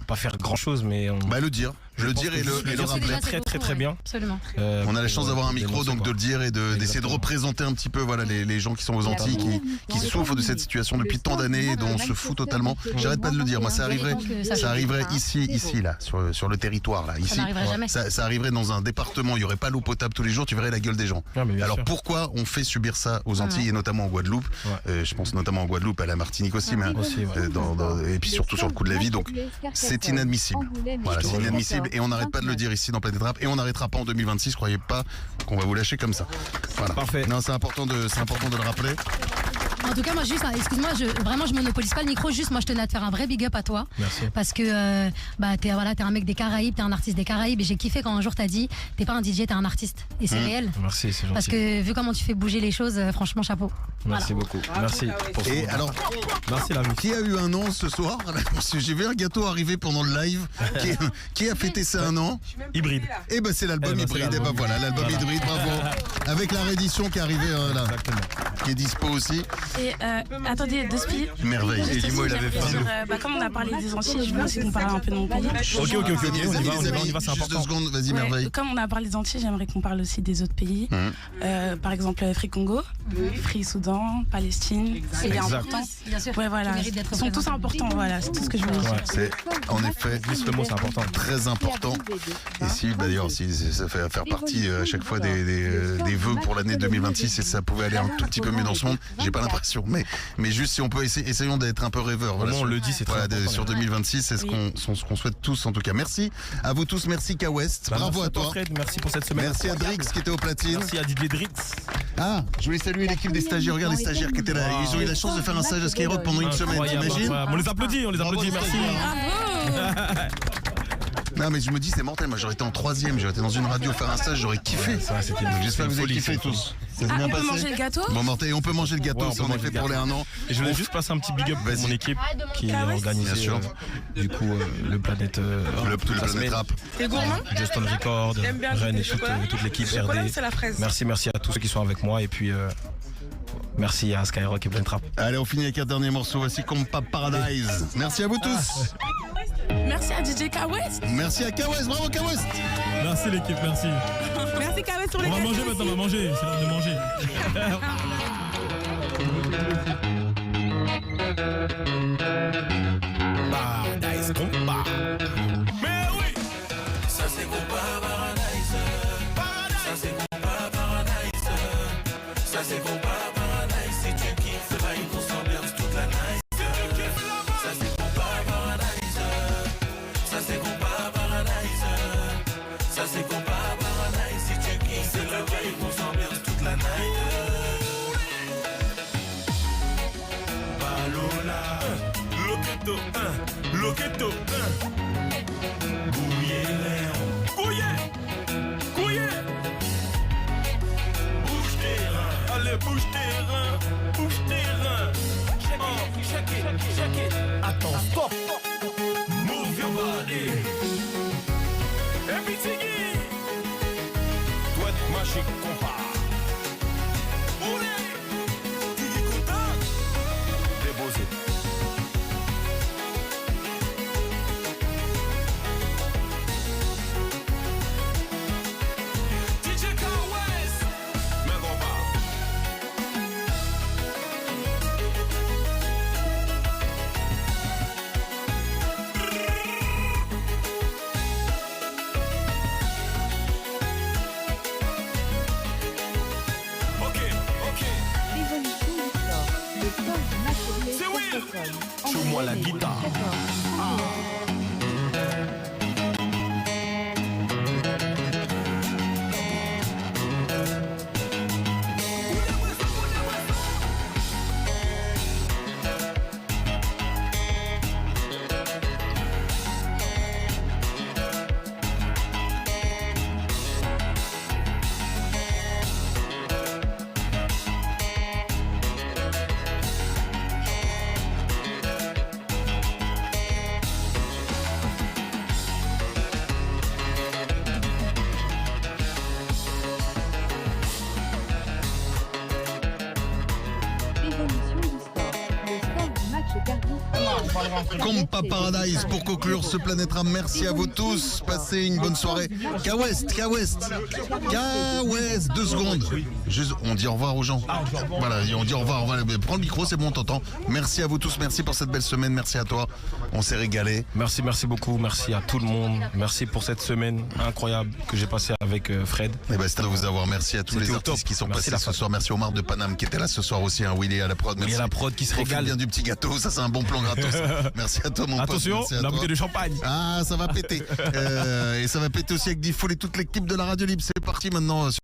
Pas faire grand-chose, mais le dire. Le dire et le rappeler. Très bien. Absolument. On a la chance d'avoir un micro, donc de le dire et d'essayer de représenter un petit peu les gens qui sont aux Antilles, qui souffrent de cette situation depuis tant d'années, dont on se fout totalement. J'arrête pas de le dire. Moi, ça arriverait ici là, sur le territoire là, ici. Ça arriverait dans un département. Il y aurait pas l'eau potable tous les jours. Tu verrais la gueule des gens. Alors pourquoi on fait subir ça aux Antilles et notamment en Guadeloupe? Je pense notamment en Guadeloupe, à la Martinique aussi, mais et puis surtout sur le coup de la vie. Donc c'est inadmissible. Voilà, c'est inadmissible. Et on n'arrête pas de le dire ici dans Planète Rap. Et on n'arrêtera pas en 2026. Croyez pas qu'on va vous lâcher comme ça. Voilà. Parfait. Non, c'est important de le rappeler. En tout cas, moi, juste, excuse-moi, je monopolise pas le micro. Juste, moi, je tenais à te faire un vrai big up à toi. Merci. Parce que t'es un mec des Caraïbes, t'es un artiste des Caraïbes. Et j'ai kiffé quand un jour t'as dit, t'es pas un DJ, t'es un artiste. Et c'est réel. Merci, c'est gentil. Parce que vu comment tu fais bouger les choses, franchement, chapeau. Merci beaucoup. Merci. Et alors, merci la vie. Qui a eu un an ce soir? Parce que j'ai vu un gâteau arriver pendant le live. Qui a fêté ça un an? Hybride. Et c'est l'album Hybride. Et voilà, l'album Hybride, bravo. Avec la réédition qui est arrivée là, qui est dispo aussi. Et attendez, deux spies. Merveille. Et dis-moi, il avait faim. Comme on a parlé des Antilles, je voulais aussi qu'on parle un peu de mon pays. Ok, on y va, c'est important. 2 secondes, vas-y, Merveille. Comme on a parlé des Antilles, j'aimerais qu'on parle aussi des autres pays. Par exemple, Free Congo, Free Soudan, Palestine. C'est important. Bien sûr. Ouais, voilà. Ils sont tous importants, voilà, c'est tout ce que je voulais dire. C'est en effet, le mot, c'est important. Très important. Et si, d'ailleurs, si ça fait faire partie à chaque fois des vœux pour l'année 2026, et ça pouvait aller un tout petit peu mieux dans ce monde, j'ai pas l'impression. Mais juste si on peut essayons d'être un peu rêveurs. Voilà, on le dit, c'est très important. Sur 2026, c'est ce qu'on souhaite tous en tout cas. Merci à vous tous, merci K-West. Bravo à toi. Fred, merci pour cette semaine. Merci à Drix qui était au platine. Merci à Didier Drix. Ah, je voulais saluer l'équipe des stagiaires. Regarde les stagiaires qui étaient là. Ils ont eu la chance de faire un stage à Skyrock pendant une semaine, t'imagines? On les applaudit, merci. Non mais je me dis c'est mortel, moi j'aurais été en 3e, j'aurais été dans une radio faire un stage, j'aurais kiffé. J'espère que vous avez kiffé tous. On peut manger le gâteau? Bon mortel, on peut manger le gâteau, c'est en effet pour les 1 an. Et je voulais juste passer un petit big up pour mon équipe qui a organisé du coup le Planète Rap. T'es gourmand? Justin Record, Rennes et toute l'équipe RD. Merci à tous ceux qui sont avec moi et puis merci à Skyrock et Planète Rap. Allez, on finit avec un dernier morceau, voici Compa Paradise. Merci à vous tous. Merci à DJ K-West. Merci à K-West, bravo K-West. Merci l'équipe, merci. Merci K-West pour les On va manger maintenant, on va manger, c'est l'heure de manger. Paradise Compa. Mais oui, ça c'est Compa Paradise. Ça c'est Compa Paradise. Ça c'est Compa Paradise. Si tu kiffes, bah il qu'on s'ambiance toute la night. Ça c'est Compa Paradise. Ça c'est Compa Paradise. Ça c'est Compa Paradise. Si tu kiffes, c'est le bail qu'on s'ambiance toute la night. Balola, Loqueto, Loqueto, Gouillé Léon, Gouillé, bouge tes reins, allez bouge tes reins, shake it, attends, stop, move your body, everything is, doit être magique, compa. Joue-moi la guitare. Compa Paradise pour conclure ce Planète Rap. Merci à vous tous. Passez une bonne soirée. K-West, 2 secondes. Juste, on dit au revoir aux gens. Voilà, on dit au revoir. Prends le micro, c'est bon, on t'entend. Merci à vous tous. Merci pour cette belle semaine. Merci à toi. On s'est régalé. Merci beaucoup. Merci à tout le monde. Merci pour cette semaine incroyable que j'ai passée avec Fred. Et ben, c'est à vous avoir. Merci à tous les artistes qui sont passés ce soir. Merci Omar de Paname qui était là ce soir aussi. Willy à la prod. Willy à la prod qui se régale. Bien du petit gâteau. Ça, c'est un bon plan gratos. Merci à toi, mon pote. Attention, la bouteille de champagne. Ah, ça va péter. Et ça va péter aussi avec Diffoul et toute l'équipe de la Radio Libre. C'est parti maintenant.